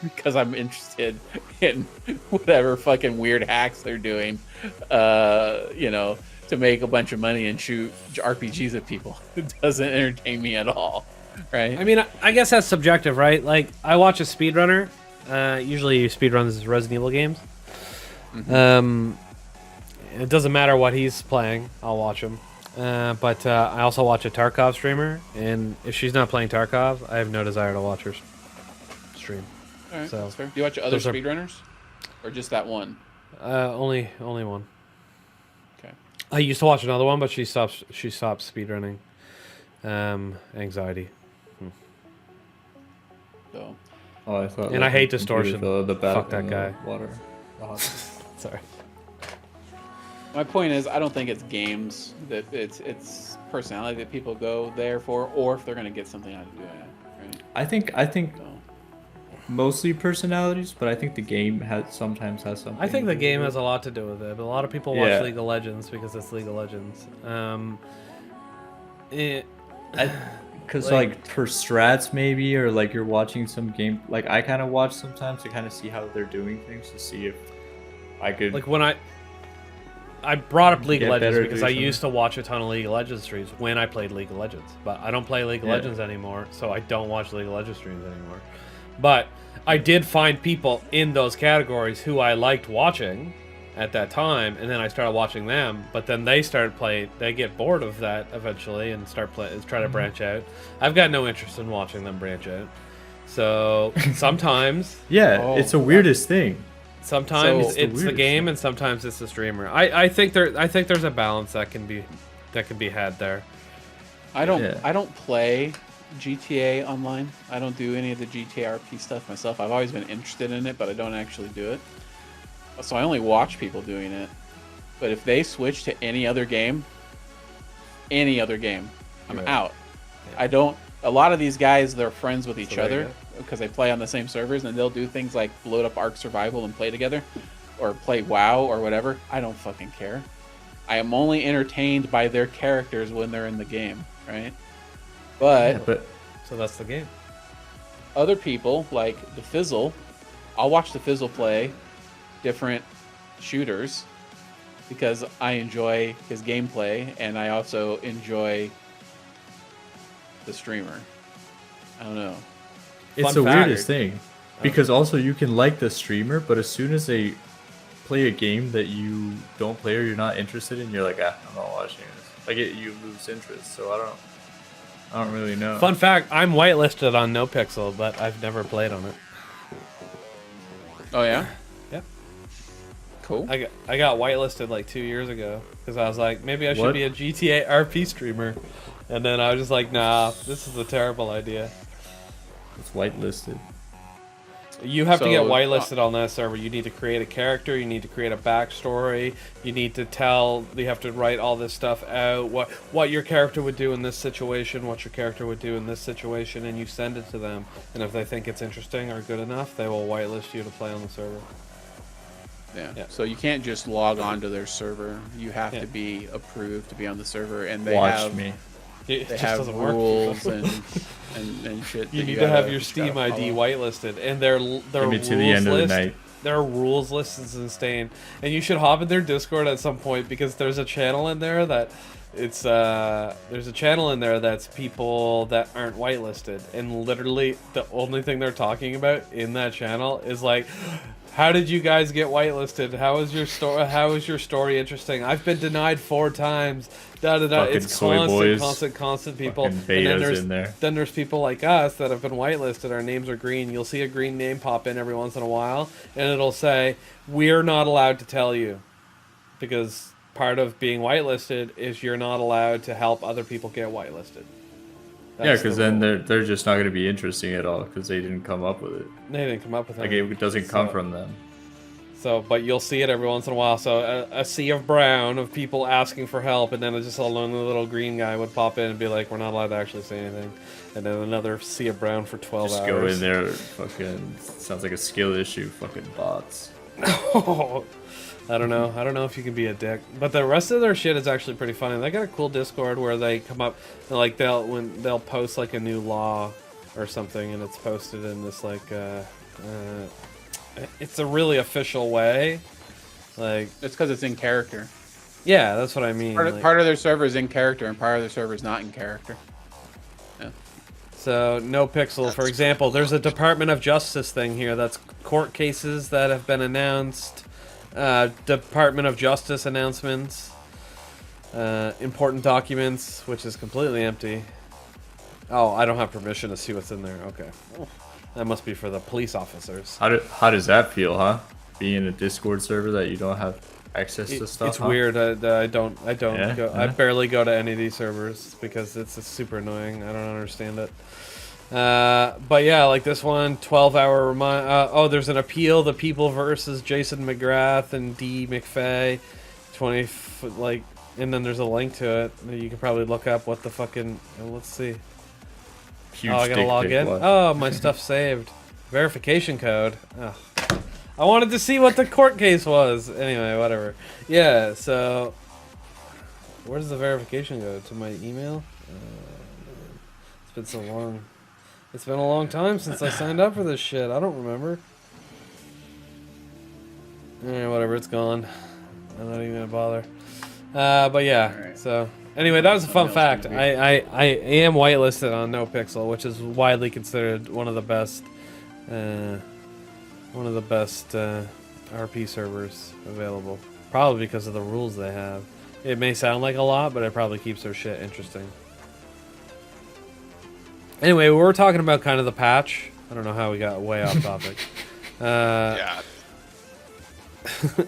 because I'm interested in whatever fucking weird hacks they're doing, to make a bunch of money and shoot RPGs at people. It doesn't entertain me at all, right? I mean, I guess that's subjective, right? Like, I watch a speedrunner. Usually he speedruns Resident Evil games. Mm-hmm. It doesn't matter what he's playing, I'll watch him. But I also watch a Tarkov streamer, and if she's not playing Tarkov, I have no desire to watch her stream. All right, so that's fair. Do you watch other speedrunners, or just that one? Only one. Okay. I used to watch another one, but she stopped speedrunning. Anxiety. So. Oh, I thought. And I hate distortion. Fuck that guy. Water. Sorry. My point is, I don't think it's games that it's personality that people go there for, or if they're going to get something out of doing it. Right? I think mostly personalities, but I think the game sometimes has something. I think the game has a lot to do with it. But a lot of people watch League of Legends because it's League of Legends. Because like for strats maybe, or like you're watching some game, like I kind of watch sometimes to kind of see how they're doing things, to see if I could, like when I brought up League of Get Legends better, because do I something. used to watch a ton of League of Legends streams when I played League of Legends, but I don't play League of Legends anymore, so I don't watch League of Legends streams anymore. But I did find people in those categories who I liked watching at that time, and then I started watching them. But then they started playing. They get bored of that eventually and try to branch out. I've got no interest in watching them branch out. So sometimes, Yeah, it's the weirdest thing. sometimes So- it's the game, and sometimes it's the streamer. I think there's a balance that can be had there. I don't Yeah. I don't play GTA online. I don't do any of the GTA RP stuff myself. I've always been interested in it, but I don't actually do it. So I only watch people doing it. But if they switch to any other game, I'm Right. out. I don't. A lot of these guys, they're friends with each So there you other because they play on the same servers, and they'll do things like load up Ark Survival and play together, or play WoW or whatever. I don't fucking care. I am only entertained by their characters when they're in the game, right? But Yeah, but So that's the game. other people like the Fizzle, I'll watch the Fizzle play different shooters because I enjoy his gameplay and I also enjoy the streamer. I don't know. it's Fun the fact. weirdest thing. Because also you can like the streamer, but as soon as they play a game that you don't play or you're not interested in, you're like, I'm not watching this. Like you lose interest. So I don't really know. Fun fact: I'm whitelisted on NoPixel, but I've never played on it. Oh yeah? Yeah. Cool. I got whitelisted like 2 years ago because I was like, maybe I should What? be a GTA RP streamer, and then I was just like, nah, this is a terrible idea. It's whitelisted. You have to get So, whitelisted on that server. You need to create a character. You need to create a backstory. You need to tell. You have to write all this stuff out. What your character would do in this situation. What your character would do in this situation, and you send it to them. And if they think it's interesting or good enough, they will whitelist you to play on the server. Yeah. Yeah. So you can't just log on to their server. You have Yeah. to be approved to be on the server, and they Watch have me. It they just have doesn't work. rules and shit. You that need to gotta- have your gotta Steam ID follow. whitelisted, and their Give me rules to the end of the list. night. Their rules list is insane, and you should hop in their Discord at some point because there's a channel in there that there's a channel in there that's people that aren't whitelisted, and literally the only thing they're talking about in that channel is like, how did you guys get whitelisted? How is your story? How is your story interesting? I've been denied 4 times. Da da da. Fucking It's soy boys. constant people. Fucking And then betas in there. then there's people like us that have been whitelisted. Our names are green. You'll see a green name pop in every once in a while, and it'll say, "We're not allowed to tell you," because part of being whitelisted is you're not allowed to help other people get whitelisted. Yeah, That's because the then rule. they're just not going to be interesting at all because they didn't come up with it. They didn't come up with Like it. it doesn't come So- from them. So, but you'll see it every once in a while. So a sea of brown of people asking for help, and then just a lonely little green guy would pop in and be like, "We're not allowed to actually say anything," and then another sea of brown for 12 Just hours. go in there, fucking sounds like a skill issue. Fucking bots. I don't know. I don't know if you can be a dick, but the rest of their shit is actually pretty funny. They got a cool Discord where they come up, like they'll post like a new law or something, and it's posted in this like it's a really official way. Like, It's because it's in character. yeah, that's what I mean. like- Part of their server is in character, and part of their server is not in character. So, no pixel, for example, there's a Department of Justice thing here. That's court cases that have been announced, Department of Justice announcements, important documents, which is completely empty. Oh, I don't have permission to see what's in there. Okay. That must be for the police officers. How does that feel, huh? Being in a Discord server that you don't have access to stuff. It's huh? weird. I don't Yeah, go. I yeah. barely go to any of these servers because it's super annoying. I don't understand it. But yeah, like this one, 12-hour remind. Oh, there's an appeal. The People versus Jason McGrath and D. McFay, 20 like, and then there's a link to it. You can probably look up what the fucking. Let's see. Huge Oh, I gotta dick log pic in. one. Oh, my stuff's saved. Verification code. Oh. I wanted to see what the court case was. Anyway, whatever. Yeah, so where does the verification go? To my email? It's been so long. It's been a long time since I signed up for this shit. I don't remember. Whatever, it's gone. I'm not even gonna bother. But yeah, Alright. so anyway, that was a fun else fact. can we- I am whitelisted on NoPixel, which is widely considered one of the best One of the best RP servers available. Probably because of the rules they have. It may sound like a lot, but it probably keeps their shit interesting. Anyway, we were talking about kind of the patch. I don't know how we got way off topic. Yeah.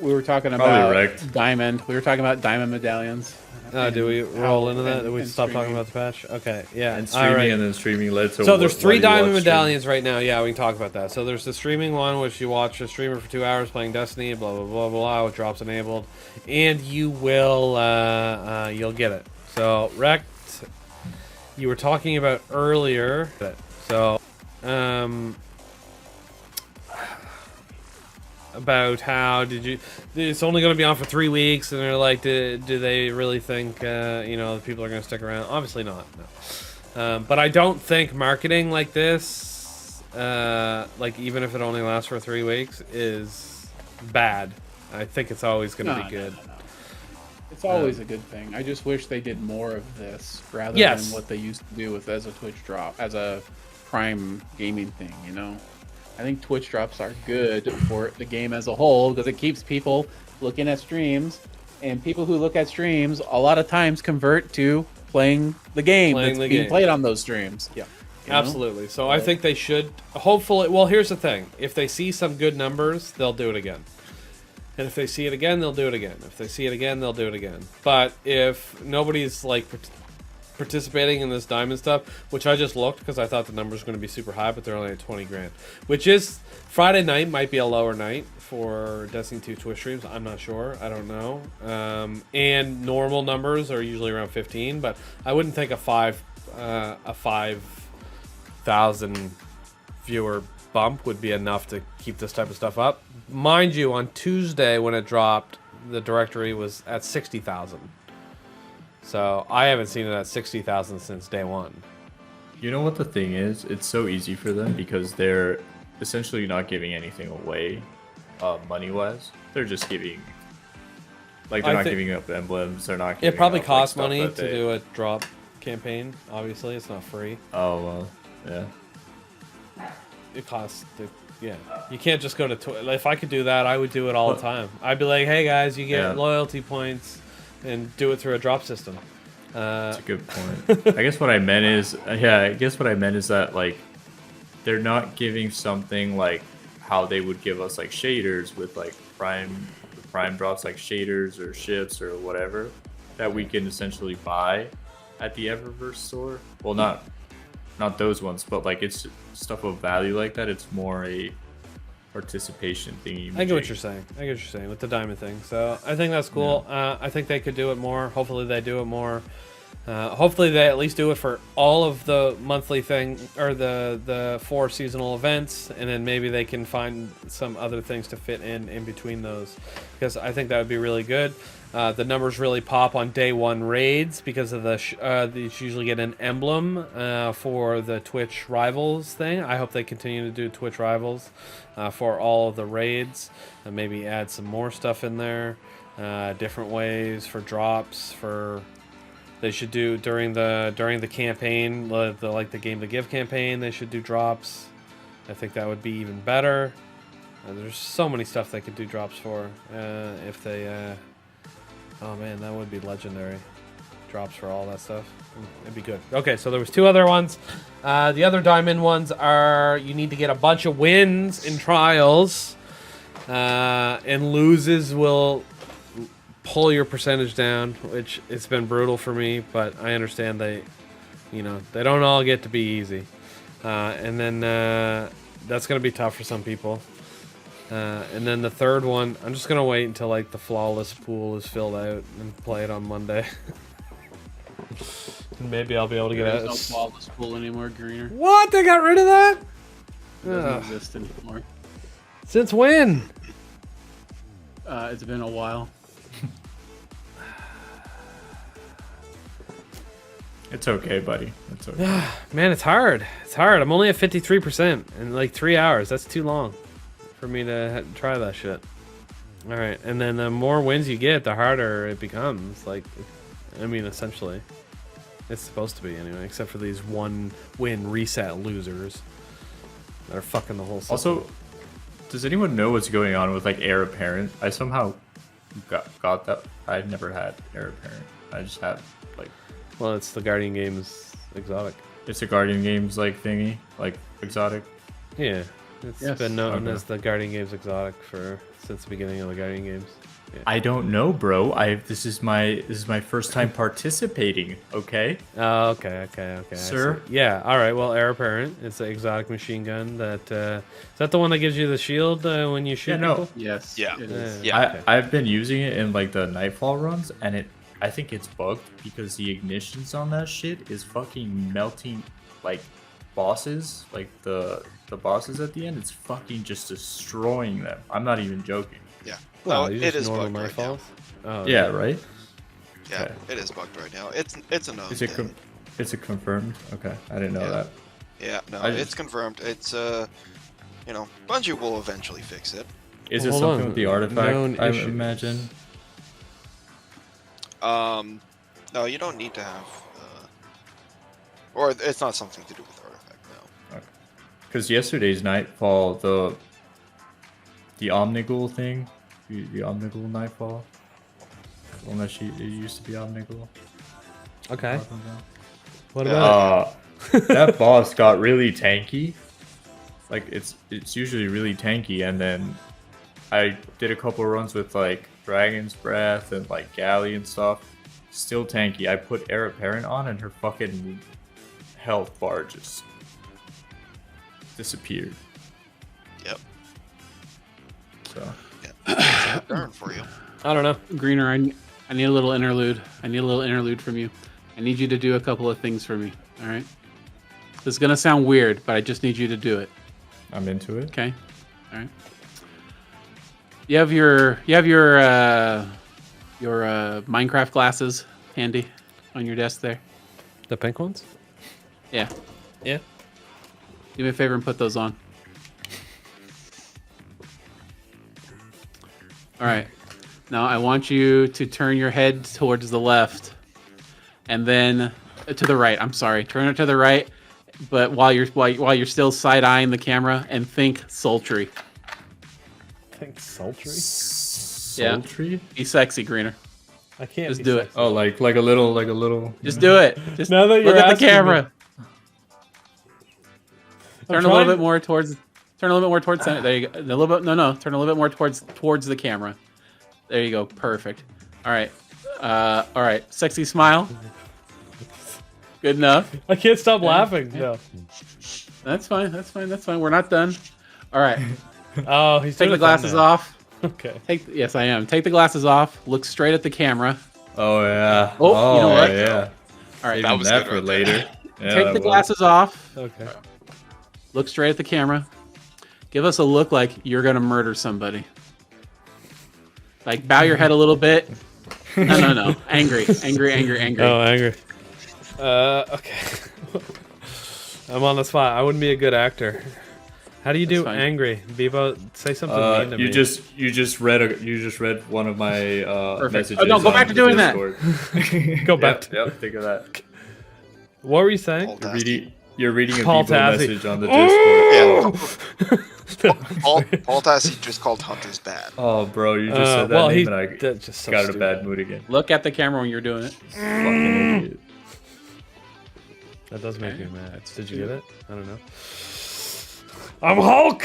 We were talking Probably about wrecked. diamond. We were talking about diamond medallions. Do we roll into that? Did we and stop talking streaming. about the patch? Okay, yeah. And streaming, all right. and then streaming led to. So there's what 3 do you diamond watch medallions right now. Yeah, we can talk about that. So there's the streaming one, which you watch a streamer for 2 hours playing Destiny, blah blah blah blah, with drops enabled, and you will you'll get it. So Rect, you were talking about earlier. So about how it's only going to be on for 3 weeks, and they're like, do they really think the people are going to stick around? Obviously not, no. But I don't think marketing like this, like even if it only lasts for 3 weeks, is bad. I think it's always going to be good. No. It's always a good thing. I just wish they did more of this rather Yes. than what they used to do with as a Twitch drop, as a Prime gaming thing, I think Twitch drops are good for the game as a whole because it keeps people looking at streams, and people who look at streams a lot of times convert to playing the game that's being played on those streams. Yeah, You know? absolutely. So I think they should, hopefully, well, here's the thing. If they see some good numbers, they'll do it again. And if they see it again, they'll do it again. If they see it again, they'll do it again. But if nobody's like participating in this diamond stuff, which I just looked because I thought the numbers were going to be super high, but they're only at 20 grand, which is Friday night might be a lower night for Destiny 2 Twitch streams. I'm not sure. I don't know. And normal numbers are usually around 15, but I wouldn't think a 5,000 viewer bump would be enough to keep this type of stuff up. Mind you, on Tuesday when it dropped, the directory was at 60,000. So I haven't seen it at 60,000 since day one. You know what the thing is? It's so easy for them because they're essentially not giving anything away, money-wise. They're just giving, like, they're not giving up emblems. They're not. Giving It probably up, costs like, money stuff that to they- do a drop campaign. Obviously, it's not free. Oh well, yeah. It costs. Yeah, you can't just go to. If I could do that, I would do it all the time. I'd be like, "Hey guys, you get loyalty points, and do it through a drop system." That's a good point. I guess what I meant is, that like they're not giving something like how they would give us like shaders with like prime drops, like shaders or ships or whatever that we can essentially buy at the Eververse store. Well, not those ones, but like it's stuff of value like that. It's more a participation thing. I get what you're saying. With the diamond thing. So I think that's cool. Yeah. I think they could do it more. Hopefully they do it more. Hopefully they at least do it for all of the monthly thing or the 4 seasonal events, and then maybe they can find some other things to fit in between those, because I think that would be really good. The numbers really pop on day 1 raids because of you usually get an emblem for the Twitch Rivals thing. I hope they continue to do Twitch Rivals for all of the raids, and maybe add some more stuff in there, different ways for drops. They should do during the campaign, the Game to Give campaign. They should do drops. I think that would be even better. There's so many stuff they could do drops for if they. Oh man, that would be legendary. Drops for all that stuff. It'd be good. Okay, so there was 2 other ones. The other diamond ones are you need to get a bunch of wins in trials, and loses will pull your percentage down, which it's been brutal for me, but I understand they don't all get to be easy. And then that's going to be tough for some people. And then the third one, I'm just going to wait until like the flawless pool is filled out and play it on Monday. And maybe I'll be able to get There's out. no flawless pool anymore, Greener. What? They got rid of that? It doesn't Ugh. exist anymore. Since when? It's been a while. It's okay, buddy. It's okay. Man, it's hard. It's hard. I'm only at 53% in like 3 hours. That's too long for me to try that shit. All right, and then the more wins you get, the harder it becomes. Like, I mean, essentially, it's supposed to be anyway, except for these 1 win reset losers. that are fucking the whole system. Also, does anyone know what's going on with like heir apparent? I somehow got that. I've never had heir apparent. I just have like. Well, it's the Guardian Games exotic. It's a Guardian Games like thingy, like exotic. Yeah, it's Yes. been known Okay. as the Guardian Games exotic since the beginning of the Guardian Games. Yeah. I don't know, bro. This is my first time participating. Okay. Oh, okay. I Sir? see. Yeah. All right. Well, heir apparent. It's an exotic machine gun that. Is that the one that gives you the shield when you shoot Yeah, no. people? Yes. Yeah. It is. Yeah. Okay. I've been using it in like the Nightfall runs, and I think it's bugged because the ignitions on that shit is fucking melting like bosses, like the bosses at the end. It's fucking just destroying them. I'm not even joking. Yeah. Well, No, you it just is normal bugged right now. nightfalls. Oh, Yeah, right. Yeah, Okay. it is bugged right now. It's a known Is it thing. is it confirmed? Okay, I didn't know Yeah. that. Yeah, no, I just- it's confirmed. It's Bungie will eventually fix it. Is Well, it hold something on. with the artifact? Known I issues. imagine. No, you don't need to have, or it's not something to do with artifact. No. Because yesterday's Nightfall, the Omnigul thing, the Omnigul Nightfall, the one that it used to be Omnigul. Okay. Talking about. What about That boss got really tanky. Like it's usually really tanky, and then I did a couple runs with like Dragon's Breath and like Galley and stuff. Still tanky. I put Heir Apparent on, and her fucking health bar just disappeared. Yep. So Yeah. Darn for you. it? I don't know. Greener, I need a little interlude. I need a little interlude from you. I need you to do a couple of things for me. All right. This is gonna sound weird, but I just need you to do it. I'm into it. Okay. All right. You have your Minecraft glasses handy on your desk there. The pink ones? Yeah. Yeah. Do me a favor and put those on. All right. Now I want you to turn your head towards the left, and then to the right. I'm sorry. Turn it to the right, but while you're still side eyeing the camera, and think sultry. Pink sultry? Yeah. Sultry? Be sexy, Greener. I can't. Just be do it. sexy. Oh, like a little. Just do it. Just Now that you're look at the asking me. camera. I'm Turn a little trying- bit more towards. Turn a little bit more towards center. There you go. A little bit. No. Turn a little bit more towards the camera. There you go. Perfect. All right. All right. Sexy smile. Good enough. I can't stop laughing. No. That's fine. That's fine. That's fine. We're not done. All right. Oh, he's Take doing the a glasses thumbnail. off. Okay. Yes, I am. Take the glasses off. Look straight at the camera. Oh yeah. Oh, you know what? Yeah. All right. Saving was that good for right there. later. Yeah, Take that the was. glasses off. Okay. Look straight at the camera. Give us a look like you're gonna murder somebody. Like bow your head a little bit. No. Angry. Oh, angry. Okay. I'm on the spot. I wouldn't be a good actor. How do you do fine. angry? Bebo, say something mean to You me. just read one of my Perfect. messages. Oh, no, go on back to the doing that. Discord. Go back. Yep, think of that. What were you saying? Paul You're reading a Paul Bebo Tassi. message on the Discord. Yeah. Paul Tassi just called hunters bad. Oh, bro, you just said that well, name he and I that's just so got in a stupid. bad mood again. Look at the camera when you're doing it. Fucking idiot. That does make me mad. Did you get it? I don't know. I'm Hulk.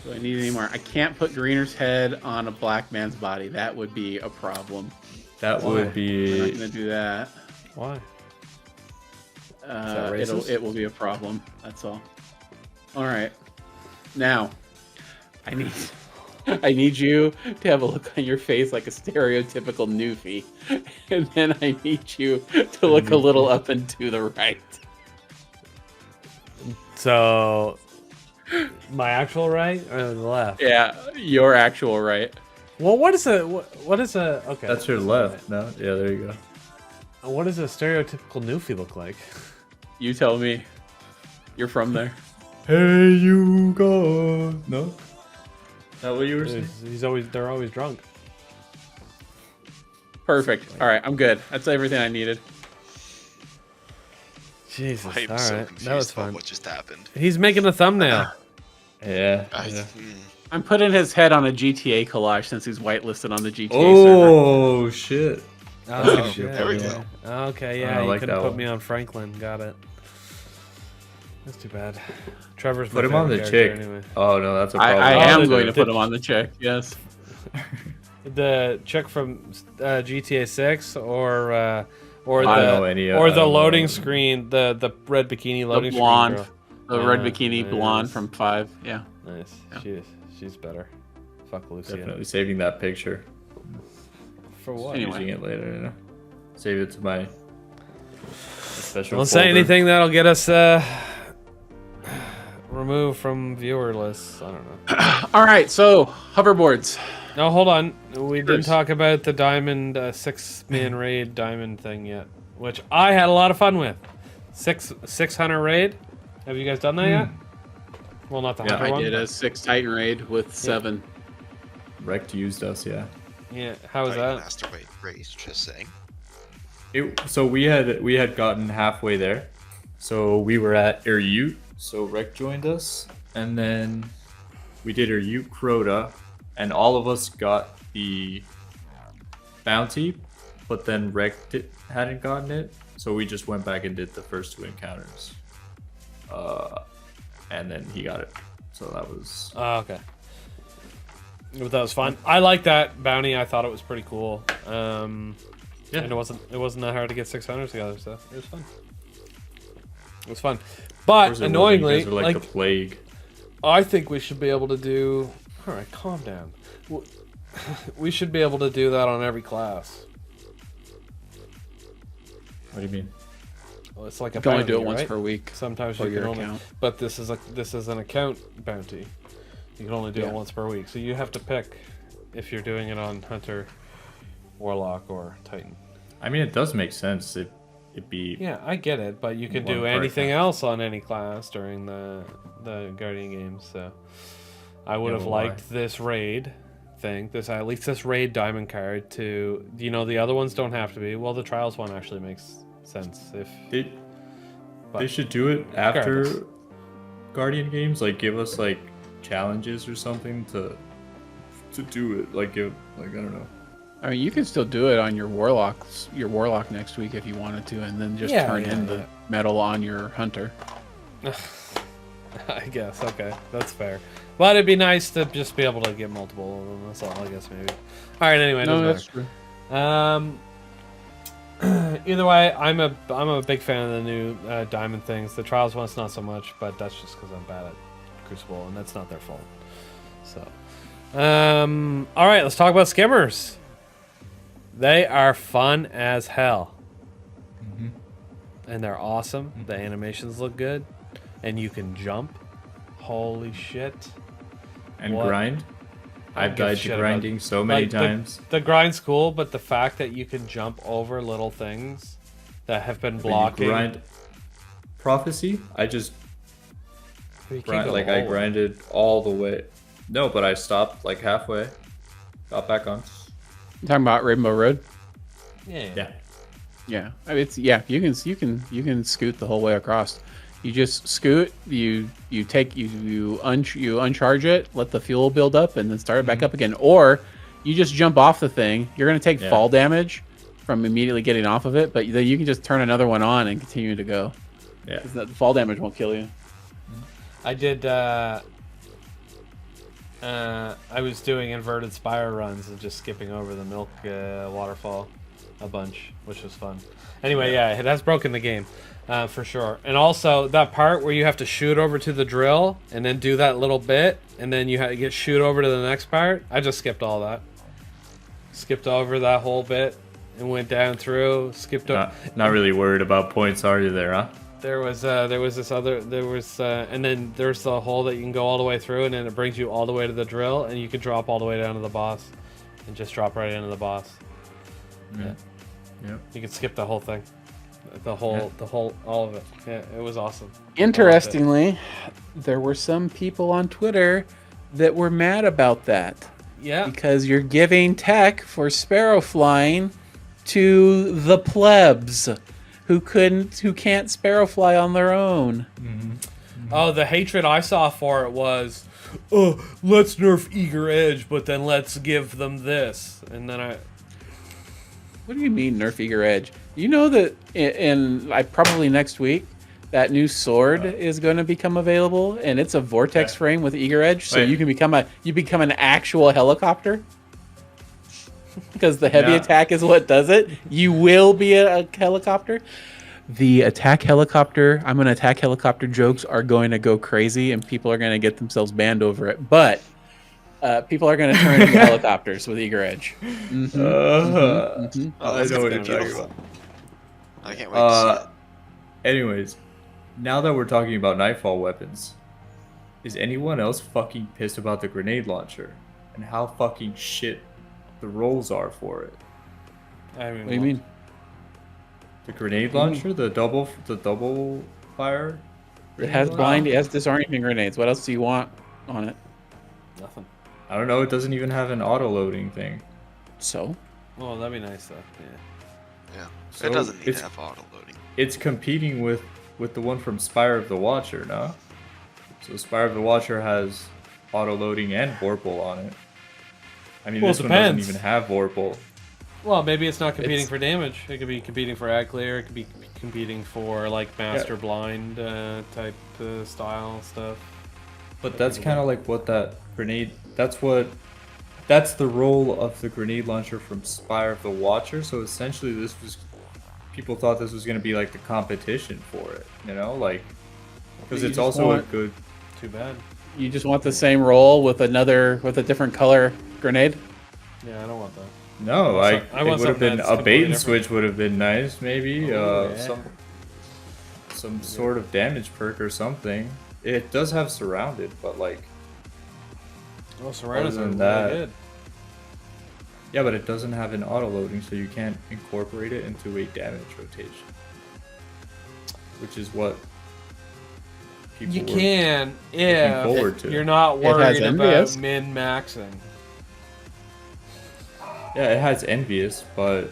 Do I need any more? I can't put Greener's head on a black man's body. That would be a problem. That Why? would We're not be. gonna do that. Why? that racist? It will be a problem. That's all. All right. Now, I need you to have a look on your face like a stereotypical newfie, and then I need you to look a little up and to the right. So, my actual right or the left? Yeah, your actual right. Well, what is a? Okay. That's your left. No? Yeah, there you go. What does a stereotypical newfie look like? You tell me. You're from there. Hey, you go. No? Is that what you were saying? They're always drunk. Perfect. All right, I'm good. That's everything I needed. Jesus, I am all so right. confused That was about fun. what just happened. He's making a thumbnail. Yeah. I'm putting his head on a GTA collage since he's whitelisted on the GTA server. Oh shit. Oh, shit. shit. There we yeah. Okay, yeah, I you like couldn't that put one. me on Franklin. Got it. That's too bad. Trevor's my Put him on the favorite chick. character anyway. Oh no, that's a problem. I Oh, am the- going to the- put him on the check. Yes. The chick from GTA 6 or I don't know any, or I the don't loading know. screen, the red bikini The loading blonde, screen the girl. red Yeah, bikini nice. blonde from 5. Yeah. Nice. Yeah. She's better. Fuck Lucia. Definitely saving that picture. For what? Anyway. Using it later. You know? Save it to my special. Don't say folder. anything that'll get us removed from viewer lists. I don't know. All right. So hoverboards. No, hold on. We didn't First. talk about the diamond 6-man raid diamond thing yet, which I had a lot of fun with. 600 raid. Have you guys done that yet? Well, not the Yeah, hunter I one. did a 6 Titan raid with 7. Rect used us, yeah. Yeah, how was Titan that? Master race, just saying. So we had gotten halfway there. So we were at Ute, so Rec joined us, and then we did Ute Crota, and all of us got the bounty, but then Rec hadn't gotten it, so we just went back and did the first 2 encounters. And then he got it. So that was Oh, okay. But that was fun. I like that bounty. I thought it was pretty cool. And it wasn't that hard to get 600 together, so it was fun. It was fun. Of course But it wasn't. annoyingly, You guys are like the plague. I think we should be able to do. All right, calm down. We should be able to do that on every class. What do you mean? Well, it's like a You can only bounty, do it once right? per week. Sometimes for you can your only. account. But this is an account bounty. You can only do Yeah. it once per week, so you have to pick if you're doing it on Hunter, Warlock, or Titan. I mean, it does make sense. It'd be Yeah, I get it, but you can One do per anything class. else on any class during the Guardian games. So I would Yeah, have well, why? liked this raid thing, at least this raid diamond card. To the other ones don't have to be. Well, the trials one actually makes sense if they but should do it after regardless. Guardian games. Like give us like challenges or something to do it. Like I don't know. I mean, you can still do it on your warlock next week if you wanted to, and then just Yeah, turn yeah, in the yeah. medal on your hunter. I guess okay, that's fair. But it'd be nice to just be able to get multiple of them. That's all, I guess maybe. All right, anyway, No, doesn't that's matter. true. Either way, I'm a big fan of the new diamond things. The trials one's not so much, but that's just because I'm bad at Crucible, and that's not their fault. So, all right, let's talk about Skimmers. They are fun as hell, and they're awesome. The animations look good, and you can jump. Holy shit! And What? grind. I don't I've give a died shit to about- grinding so many Like, times. The grind's cool, but the fact that you can jump over little things that have been But you blocking. grind Prophecy. I just You can't grind, go like the I whole way. grinded all the way. No, but I stopped like halfway. Got back on. You talking about Rainbow Road? Yeah. Yeah. Yeah, I mean, you can scoot the whole way across. You just scoot, you uncharge it, let the fuel build up, and then start it back up again. Or you just jump off the thing. You're gonna take Yeah. fall damage from immediately getting off of it, but then you can just turn another one on and continue to go. Yeah. 'Cause the fall damage won't kill you. I did. I was doing inverted spire runs and just skipping over the milk waterfall a bunch, which was fun. Anyway, yeah, it has broken the game for sure. And also that part where you have to shoot over to the drill and then do that little bit, and then you have to get shoot over to the next part. I just skipped all that. Skipped over that whole bit and went down through. Skipped over. Not really worried about points, are you there, huh? There was this other, and then there's the hole that you can go all the way through, and then it brings you all the way to the drill, and you can drop all the way down to the boss, and just drop right into the boss. Yeah. Yep. You can skip the whole thing, all of it. Yeah, it was awesome. Interestingly, there were some people on Twitter that were mad about that Yeah, because you're giving tech for sparrow flying to the plebs. who can't sparrow fly on their own. Oh, the hatred I saw for it was, oh, let's nerf Eager Edge, but then let's give them this. And then What do you mean nerf Eager Edge? You know that in like probably next week, that new sword is going to become available, and it's a vortex frame with Eager Edge, so you can become an actual helicopter. Because the heavy attack is what does it. You will be a helicopter. The attack helicopter jokes are going to go crazy, and people are going to get themselves banned over it. But people are going to turn into helicopters with Eager Edge. I know what you're talking about. I can't wait to see it. Anyways, now that we're talking about Nightfall weapons, is anyone else fucking pissed about the grenade launcher and how fucking shit the rolls are for it? I mean, What do you mean? The grenade launcher, the double fire. It has blind, it has disorienting grenades. What else do you want on it? Nothing. I don't know. It doesn't even have an auto loading thing. So? Well, that'd be nice though. Yeah. So it doesn't need it's- to have auto loading. It's competing with the one from Spire of the Watcher, no? So Spire of the Watcher has auto loading and Vorpal on it. I mean, Well, this it one doesn't depends. even have Vorpal. Well, maybe it's not competing It's- for damage. It could be competing for ag clear. It could be competing for like master blind type style stuff. But that's kind of like what that grenade. That's the role of the grenade launcher from Spire of the Watcher. So essentially, people thought this was going to be like the competition for it. You know, like because You it's just also want- a good. Too bad. You just want the same roll with a different color grenade? No, Yeah, I don't want that. I I it want would have something been that's a bait completely and different. switch would have been nice, maybe. Oh, yeah. Some sort of damage perk or something. It does have surrounded, but like Well, Serrano's Other are than really that- good. yeah, but it doesn't have an auto loading, so you can't incorporate it into a damage rotation, which is what people You were- can forward if to. you're not It has worried about envious. min-maxing. Yeah, it has envious, but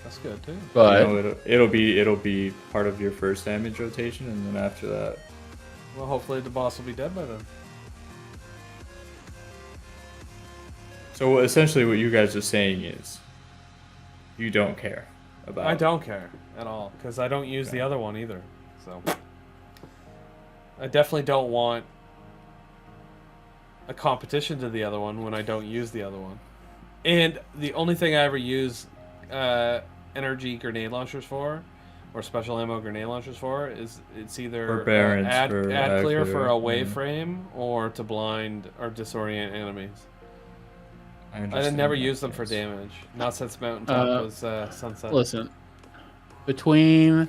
That's good too. But you know, it'll be part of your first damage rotation, and then after that, Well, hopefully the boss will be dead by then. so essentially what you guys are saying is, you don't care about. I don't care at all because I don't use the other one either. So I definitely don't want a competition to the other one when I don't use the other one. And the only thing I ever use energy grenade launchers for, or special ammo grenade launchers for, is it's either Or Barons add for clear accurate, for a yeah. wave frame or to blind or disorient enemies. I understand never that, used them for yes. damage. Not since Mountaintop was Sunset. listen, between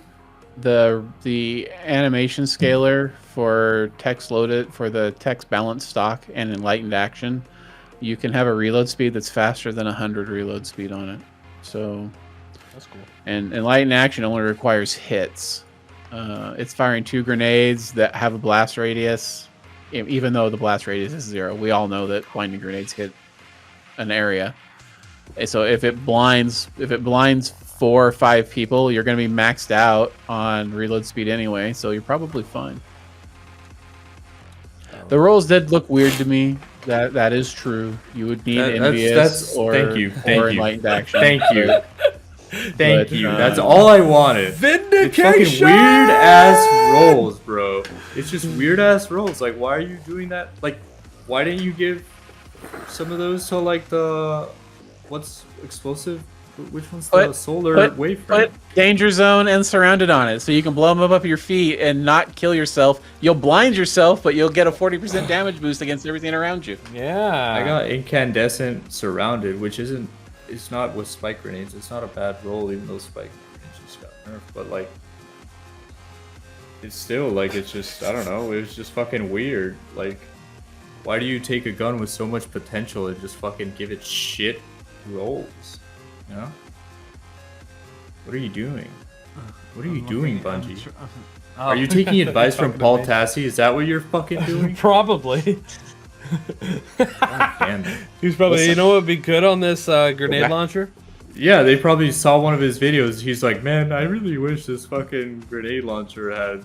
the animation scaler for text loaded for the text balance stock and enlightened action, you can have a reload speed that's faster than 100 reload speed on it. So, That's cool. and enlightened action only requires hits. It's firing 2 grenades that have a blast radius, even though the blast radius is 0. We all know that blinding grenades hit an area. So if it blinds 4 or 5 people, you're going to be maxed out on reload speed anyway, so you're probably fine. The rolls did look weird to me. That is true. You would need envious or enlightened action. Thank you. Thank But, you. That's all I wanted. It's fucking Vindication! weird ass rolls, bro. It's just weird ass rolls. Like, why are you doing that? Like, why didn't you give some of those to like the what's explosive? Which one's the solar waveframe? Put danger zone and surrounded on it, so you can blow them up your feet and not kill yourself. You'll blind yourself, but you'll get a 40% damage boost against everything around you. Yeah. I got incandescent surrounded, which isn't. It's not with spike grenades. It's not a bad roll, even though spike grenades just got nerfed. But like, it's still like it's just I don't know. It was just fucking weird. Like, why do you take a gun with so much potential and just fucking give it shit rolls? You know? What are you doing? What are you doing, Bungie? Are you taking advice from Paul Tassi? Is that what you're fucking doing? Probably. God damn it. He's probably. Listen. You know what would be good on this grenade launcher? Yeah, they probably saw one of his videos. He's like, man, I really wish this fucking grenade launcher had,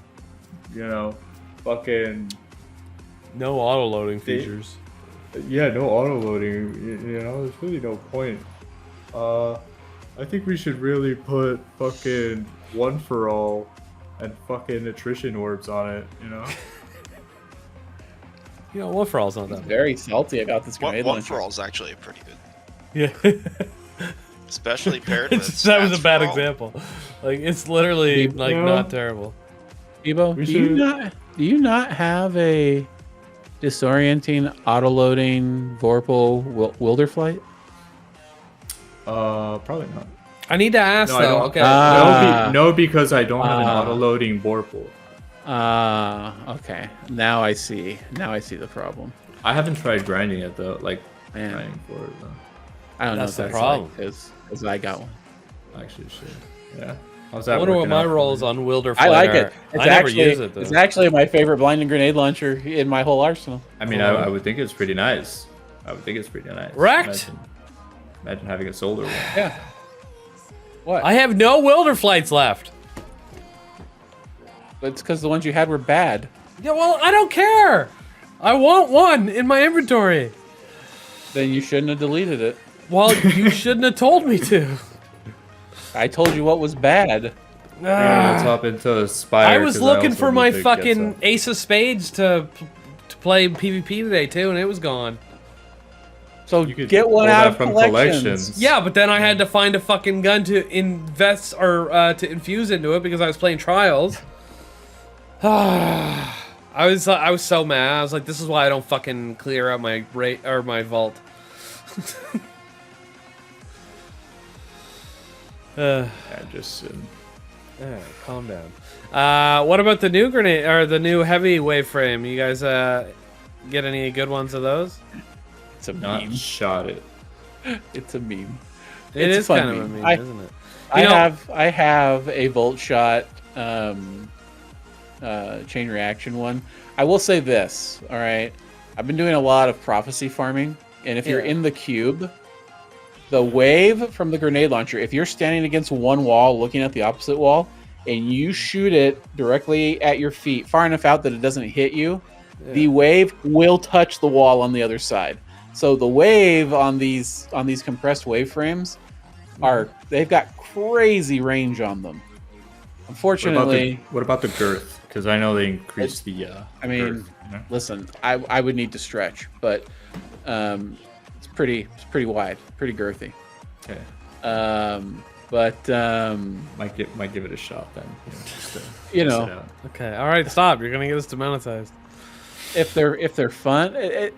you know, fucking... No auto loading features. Yeah, no auto loading. You know, there's really no point. I think we should really put fucking one for all and fucking attrition orbs on it, you know? You know, one for all's not that bad. Very salty about this grenade One launcher. for all is actually pretty good, Yeah. especially paired with. That was a stats bad for all. example. Like, it's literally, like, Yeah. not terrible. Bebo, We do you should- not have a disorienting auto-loading Vorpal Wilderflight? Probably not. I need to ask, No, I though. don't. Okay. No, because I don't have an auto-loading Vorpal. Okay. Now I see. Now I see the problem. I haven't tried grinding it though, like Man. grinding for it though. I don't That's know the if that's problem. because I got one. Actually, shit. Yeah. How's I that wonder what working my out for rolls you? on Wilder I like it. I It's never actually, use it, though. it's actually my favorite blinding grenade launcher in my whole arsenal. I mean, I would think it's pretty nice. I would think it's pretty nice. Wrecked? Imagine having a solar one. Yeah. What? I have no Wilder flights left. It's because the ones you had were bad. Yeah, well, I don't care. I want one in my inventory. Then you shouldn't have deleted it. Well, you shouldn't have told me to. I told you what was bad. Let's hop into a Spire. I was 'cause looking also for need my to get fucking some. Ace of Spades to play PvP today too, and it was gone. So You could get one pull out that of from collections. Yeah, but then I had to find a fucking gun to invest or to infuse into it because I was playing trials. I was so mad. I was like, this is why I don't fucking clear out my rate or my vault. Yeah, just Calm down. What about the new grenade or the new heavy wave frame? You guys get any good ones of those? It's a not meme. shot it. It's a meme. It It's is fun kind of a meme. meme, isn't it? I You know- have a Volt Shot chain reaction one. I will say this, all right? I've been doing a lot of prophecy farming, and if you're Yeah. in the cube, the wave from the grenade launcher, if you're standing against one wall looking at the opposite wall, and you shoot it directly at your feet, far enough out that it doesn't hit you, the wave will touch the wall on the other side. So the wave on these compressed wave frames they've got crazy range on them. Unfortunately, What about the girth? Because I know they increased the. I mean, girth, you know? listen, I would need to stretch, but it's pretty wide, pretty girthy. Okay. Might give it a shot then. Just to You test know. it out. Okay, all right, stop. You're gonna get us demonetized. If they're fun,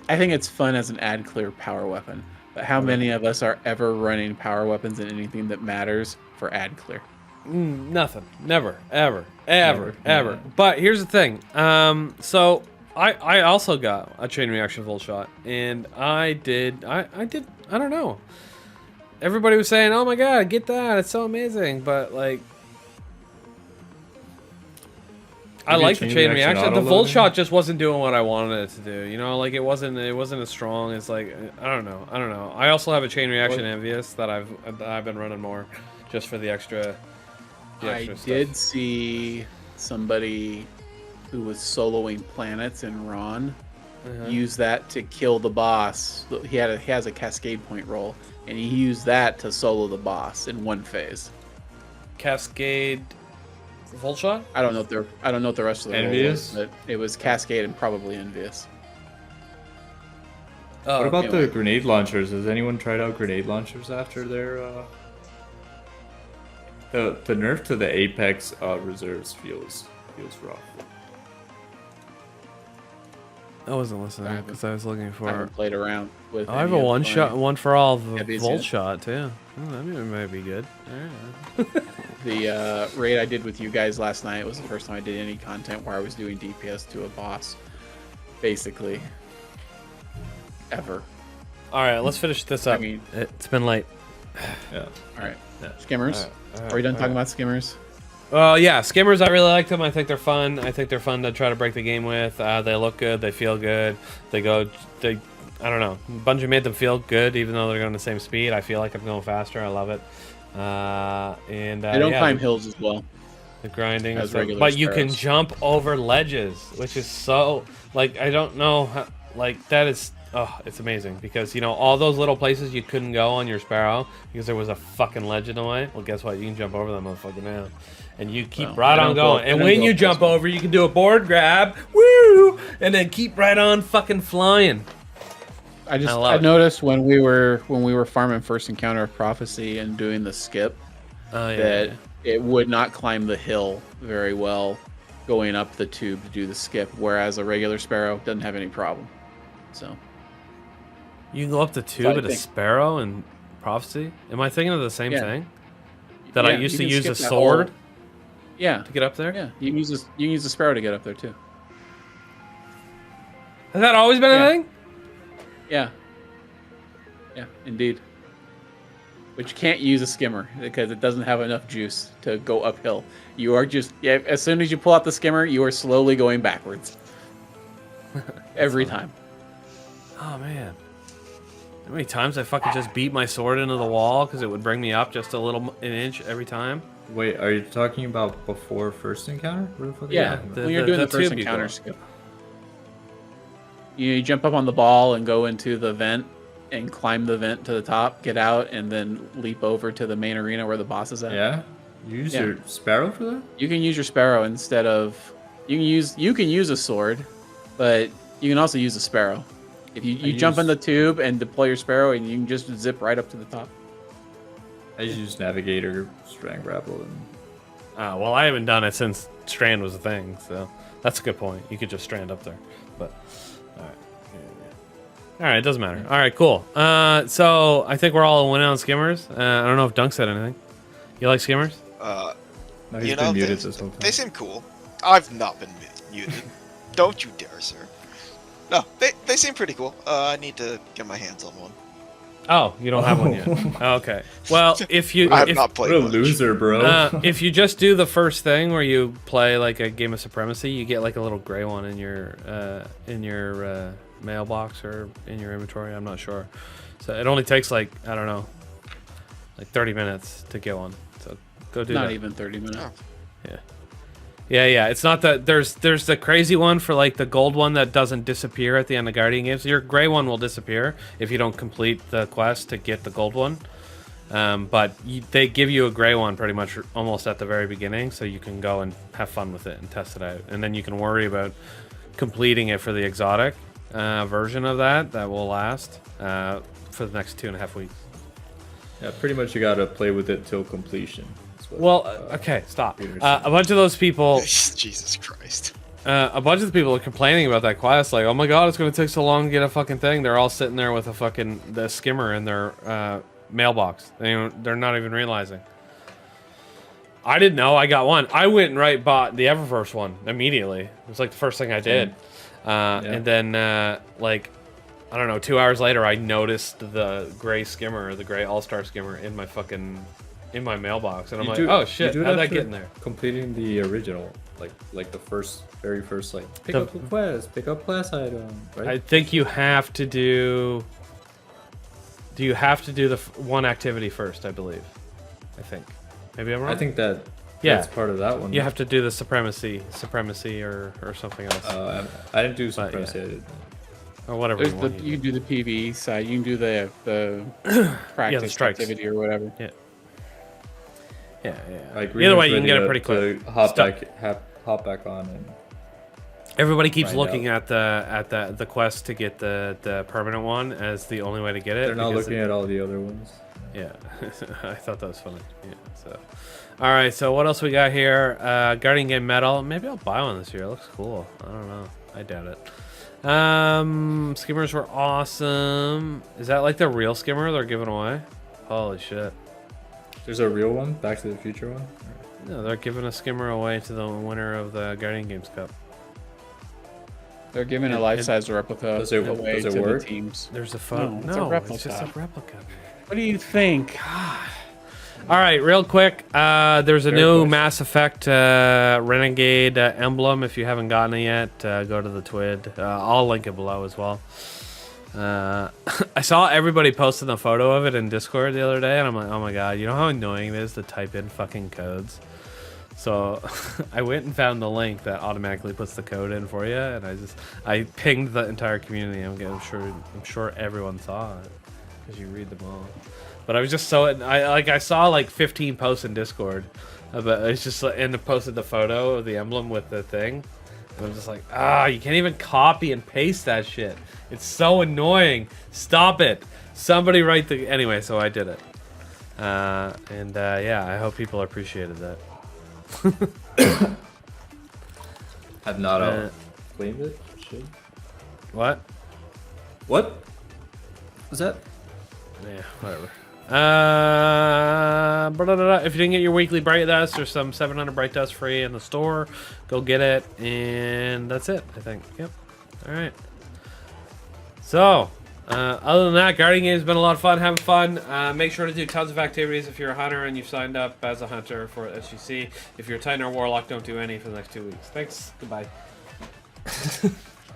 I think it's fun as an ad clear power weapon. But how many of us are ever running power weapons in anything that matters for ad clear? Nothing. Never. Ever. Never. But here's the thing. So I also got a chain reaction full shot, and I don't know. Everybody was saying, "Oh my god, get that! It's so amazing!" But like, I Maybe a like the chain chain reaction reaction. The auto full loading? shot just wasn't doing what I wanted it to do. You know, like it wasn't as strong as like I don't know. I also have a chain reaction envious that I've been running more, just for the extra. I did see somebody who was soloing planets in Ron use that to kill the boss. He has a cascade point roll, and he used that to solo the boss in one phase. Cascade full shot? I don't know if the rest of the roll Envious? was, but it was cascade and probably envious. Oh, What about anyway. the grenade launchers? Has anyone tried out grenade launchers after their the nerf to the Apex reserves feels rough. I wasn't listening because I was looking I for. haven't played around with. I have any a of one the shot, one for all the Heavies volt yet? shot too. Oh, that might be good. Alright. The raid I did with you guys last night was the first time I did any content where I was doing DPS to a boss, basically. Ever. All right, let's finish this up. I mean- It's been late. Yeah. All right. Yeah. Skimmers. All right, Are we done all talking right. about skimmers? Yeah, Skimmers. I really like them. I think they're fun. I think they're fun to try to break the game with. They look good. They feel good. They I don't know. Bungie made them feel good, even though they're going the same speed. I feel like I'm going faster. I love it. They don't climb hills as well. The grinding, as stuff. regular But you can sparrows. jump over ledges, which is so like I don't know, how, like that is it's amazing because you know all those little places you couldn't go on your sparrow because there was a fucking ledge in the way. Well, guess what? You can jump over that motherfucker now, and you keep right on going. And when you jump over, you can do a board grab, woo, and then keep right on fucking flying. I love it. noticed when we were farming First Encounter of Prophecy and doing the skip that it would not climb the hill very well going up the tube to do the skip, whereas a regular sparrow doesn't have any problem. So You can go up the tube at a sparrow in Prophecy. Am I thinking of the same thing? That I used to you can use a skip that sword whole- to get up there? Yeah, you can use the sparrow to get up there too. Has that always been a thing? Yeah, indeed. But you can't use a skimmer because it doesn't have enough juice to go uphill. You are just as soon as you pull out the skimmer, you are slowly going backwards. Every time. Oh man. How many times I fucking just beat my sword into the wall because it would bring me up just an inch every time? Wait, are you talking about before first encounter? What the fuck are you Yeah, talking about? when you're doing the first tube you encounter go. skip. You jump up on the ball and go into the vent and climb the vent to the top, get out, and then leap over to the main arena where the boss is at. Yeah? You use your sparrow for that? You can use your sparrow instead of you can use a sword, but you can also use a sparrow. If you jump in the tube and deploy your sparrow, and you can just zip right up to the top. I just use navigator, strand grapple, and Well, I haven't done it since Strand was a thing, so that's a good point. You could just strand up there, but all right, it doesn't matter. All right, cool. So I think we're all winning on Skimmers. I don't know if Dunk said anything. You like Skimmers? no, he's been muted this whole time. They seem cool. I've not been muted. Don't you dare, sir. No, they seem pretty cool. I need to get my hands on one. Oh, you don't have one yet. Okay. Well, if you I have not played What a much. loser, bro. if you just do the first thing where you play like a game of Supremacy, you get like a little gray one in your mailbox or in your inventory. I'm not sure. So it only takes like I don't know, like 30 minutes to get one. So go do that. Not even 30 minutes. Oh. Yeah. It's not that there's the crazy one for like the gold one that doesn't disappear at the end of Guardian games. Your gray one will disappear if you don't complete the quest to get the gold one. But they give you a gray one pretty much almost at the very beginning, so you can go and have fun with it and test it out, and then you can worry about completing it for the exotic version of that will last for the next 2.5 weeks. Yeah, pretty much you gotta play with it till completion. That's what, Well, okay, stop. Peterson. A bunch of those people. Jesus Christ. A bunch of the people are complaining about that quest, like, oh my god, it's going to take so long to get a fucking thing. They're all sitting there with the skimmer in their mailbox. They're not even realizing. I didn't know I got one. I went and bought the Eververse one immediately. It was like the first thing I did. And then, like, I don't know, 2 hours later, I noticed the gray skimmer, the gray all-star skimmer in my mailbox. And I'm like, oh shit, how'd that get in there? Completing the original, like the very first, like, pick up the quest, pick up class item, right? I think you have to do... Do you have to do the one activity first, I believe? I think. Maybe I'm wrong? I think that's part of that one. You have to do the supremacy or something else. I didn't do supremacy. I did. Or whatever you want. You can do the PV side. You can do the practice strikes. activity or whatever. Yeah. Like, Either way, Greener's you can get it ready pretty quick. to hop back on and Everybody keeps find looking at the quest to get the permanent one as the only way to get it. they're not because looking at all the other ones. Yeah, I thought that was funny. Yeah, so. All right, so what else we got here? Guardian Game Medal. Maybe I'll buy one this year. It looks cool. I don't know. I doubt it. Skimmers were awesome. Is that like the real skimmer they're giving away? Holy shit. There's a real one, Back to the Future one. No, they're giving a skimmer away to the winner of the Guardian Games Cup. They're giving a life-size replica Does it away to work? the teams. There's a photo. No, it's a No, replica. it's just a replica. What do you think? All right, real quick. There's a new Mass Effect Renegade emblem. If you haven't gotten it yet, go to the TWID. I'll link it below as well. I saw everybody posting the photo of it in Discord the other day, and I'm like, oh my god, you know how annoying it is to type in fucking codes? So I went and found the link that automatically puts the code in for you, and I pinged the entire community. I'm sure everyone saw it because you read them all. But I was just so I saw like 15 posts in Discord, but it's just and it posted the photo of the emblem with the thing. And I'm just like, you can't even copy and paste that shit. It's so annoying. Stop it. Somebody write the... Anyway, so I did it. Yeah, I hope people appreciated that. Have not claimed it? Shit. What? What? Was that? Yeah, whatever. If you didn't get your weekly Bright Dust, there's some 700 Bright Dust free in the store. Go get it, and that's it, I think. Yep. All right. So, other than that, Guardian Game's been a lot of fun, having fun. Make sure to do tons of activities if you're a hunter and you've signed up as a hunter for SGC. If you're a Titan or Warlock, don't do any for the next 2 weeks. Thanks. Goodbye.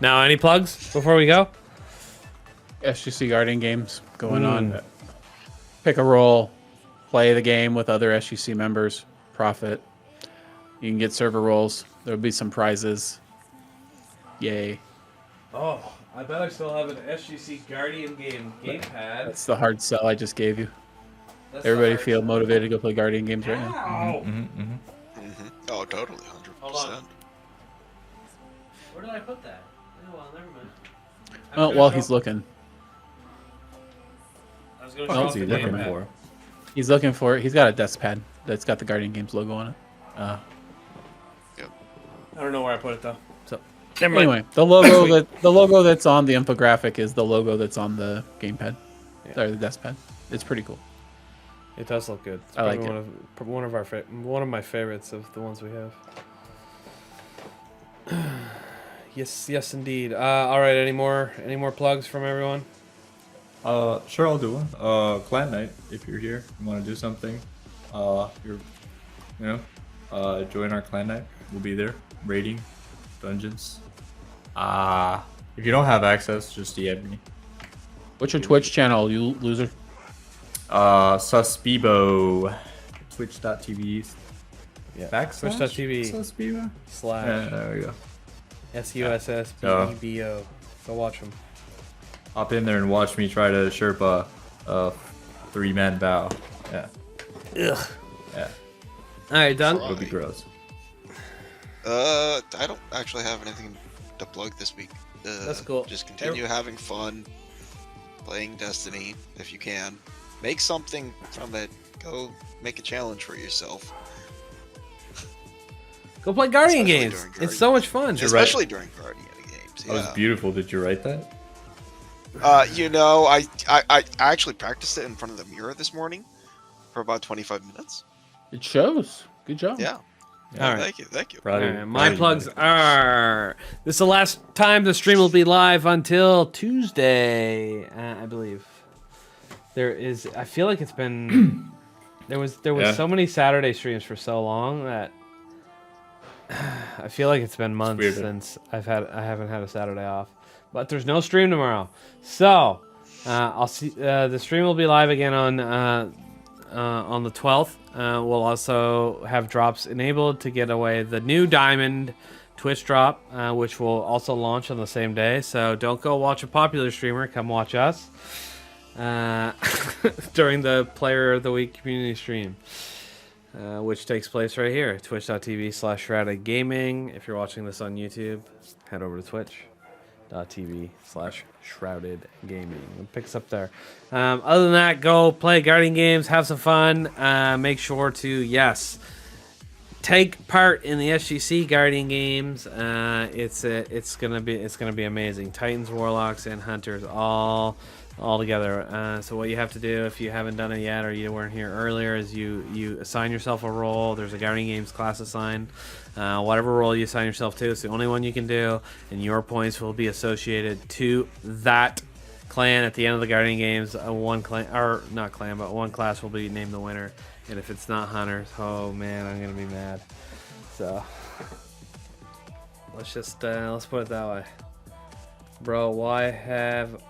Now, any plugs before we go? SGC Guardian games going on. Pick a role, play the game with other SGC members, profit. You can get server roles. There'll be some prizes. Yay. Oh, I bet I still have an SGC Guardian game gamepad. That's the hard sell I just gave you. Everybody feel motivated to go play Guardian games right now. Oh, totally, 100%. Hold on. Where did I put that? Oh, well, never mind. Well, while he's looking. I was gonna What show else off are the you looking gamepad. for? He's looking for it. He's got a desk pad that's got the Guardian Games logo on it. I don't know where I put it though. So Anyway, the logo that's on the infographic is the logo that's on the gamepad. Sorry, the desk pad. It's pretty cool. it does look good. It's I like probably it. one of my favorites of the ones we have. Yes, indeed. All right. Any more plugs from everyone? Sure, I'll do one. Clan night, if you're here, you want to do something. Join our clan night. We'll be there, raiding, dungeons. If you don't have access, just DM me. What's your Twitch channel, you loser? Bebo, twitch.tv. Yeah. Backslash Twitch.tv Bebo. / There we go. SUSSBEBO. Go watch them. Hop in there and watch me try to Sherpa a 3-man bow. Yeah. Ugh. Yeah. All right, done. It'll be gross. I don't actually have anything to plug this week. That's cool. Just continue having fun, playing Destiny if you can. Make something from it. Go make a challenge for yourself. Go play Guardian Especially games. during It's so much fun. Especially during Guardian games. That was beautiful. Did you write that? I actually practiced it in front of the mirror this morning for about 25 minutes. It shows. Good job. Yeah. All right. Thank you. Proud of All you. right, my plugs are... This is the last time the stream will be live until Tuesday, I believe. There is... I feel like it's been... There was so many Saturday streams for so long that... I feel like it's been months since I haven't had a Saturday off. But there's no stream tomorrow. So, I'll see... the stream will be live again on the 12th. We'll also have drops enabled to get away the new Diamond Twitch drop, which will also launch on the same day. So don't go watch a popular streamer. Come watch us during the Player of the Week community stream, which takes place right here, twitch.tv/Shrouded Gaming. If you're watching this on YouTube, head over to twitch.tv/Shrouded Gaming. It picks up there. Other than that, go play Guardian games, have some fun. Make sure to take part in the SGC Guardian games. It's gonna be amazing. Titans, Warlocks, and Hunters all together. So what you have to do if you haven't done it yet or you weren't here earlier is you assign yourself a role. There's a Guardian Games class assigned. Whatever role you assign yourself to, it's the only one you can do, and your points will be associated to that clan at the end of the Guardian Games. One class will be named the winner, and if it's not Hunters, oh man, I'm gonna be mad. So let's put it that way. Bro, why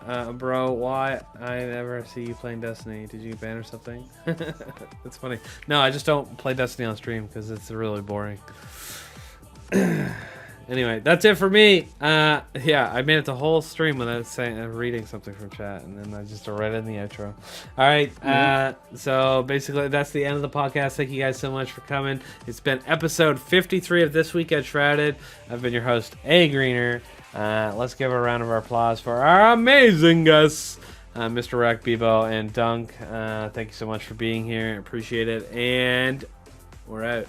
I never see you playing Destiny? Did you ban or something? That's funny. No, I just don't play Destiny on stream because it's really boring. Anyway, that's it for me. Yeah, I made it the whole stream without reading something from chat, and then I just read it in the outro. All right, so basically that's the end of the podcast. Thank you guys so much for coming. It's been episode 53 of This Week at Shrouded. I've been your host, AGreener. Let's give a round of applause for our amazing guests, Mr. Rack, Bebo, and Dunk. Thank you so much for being here. Appreciate it, and we're out.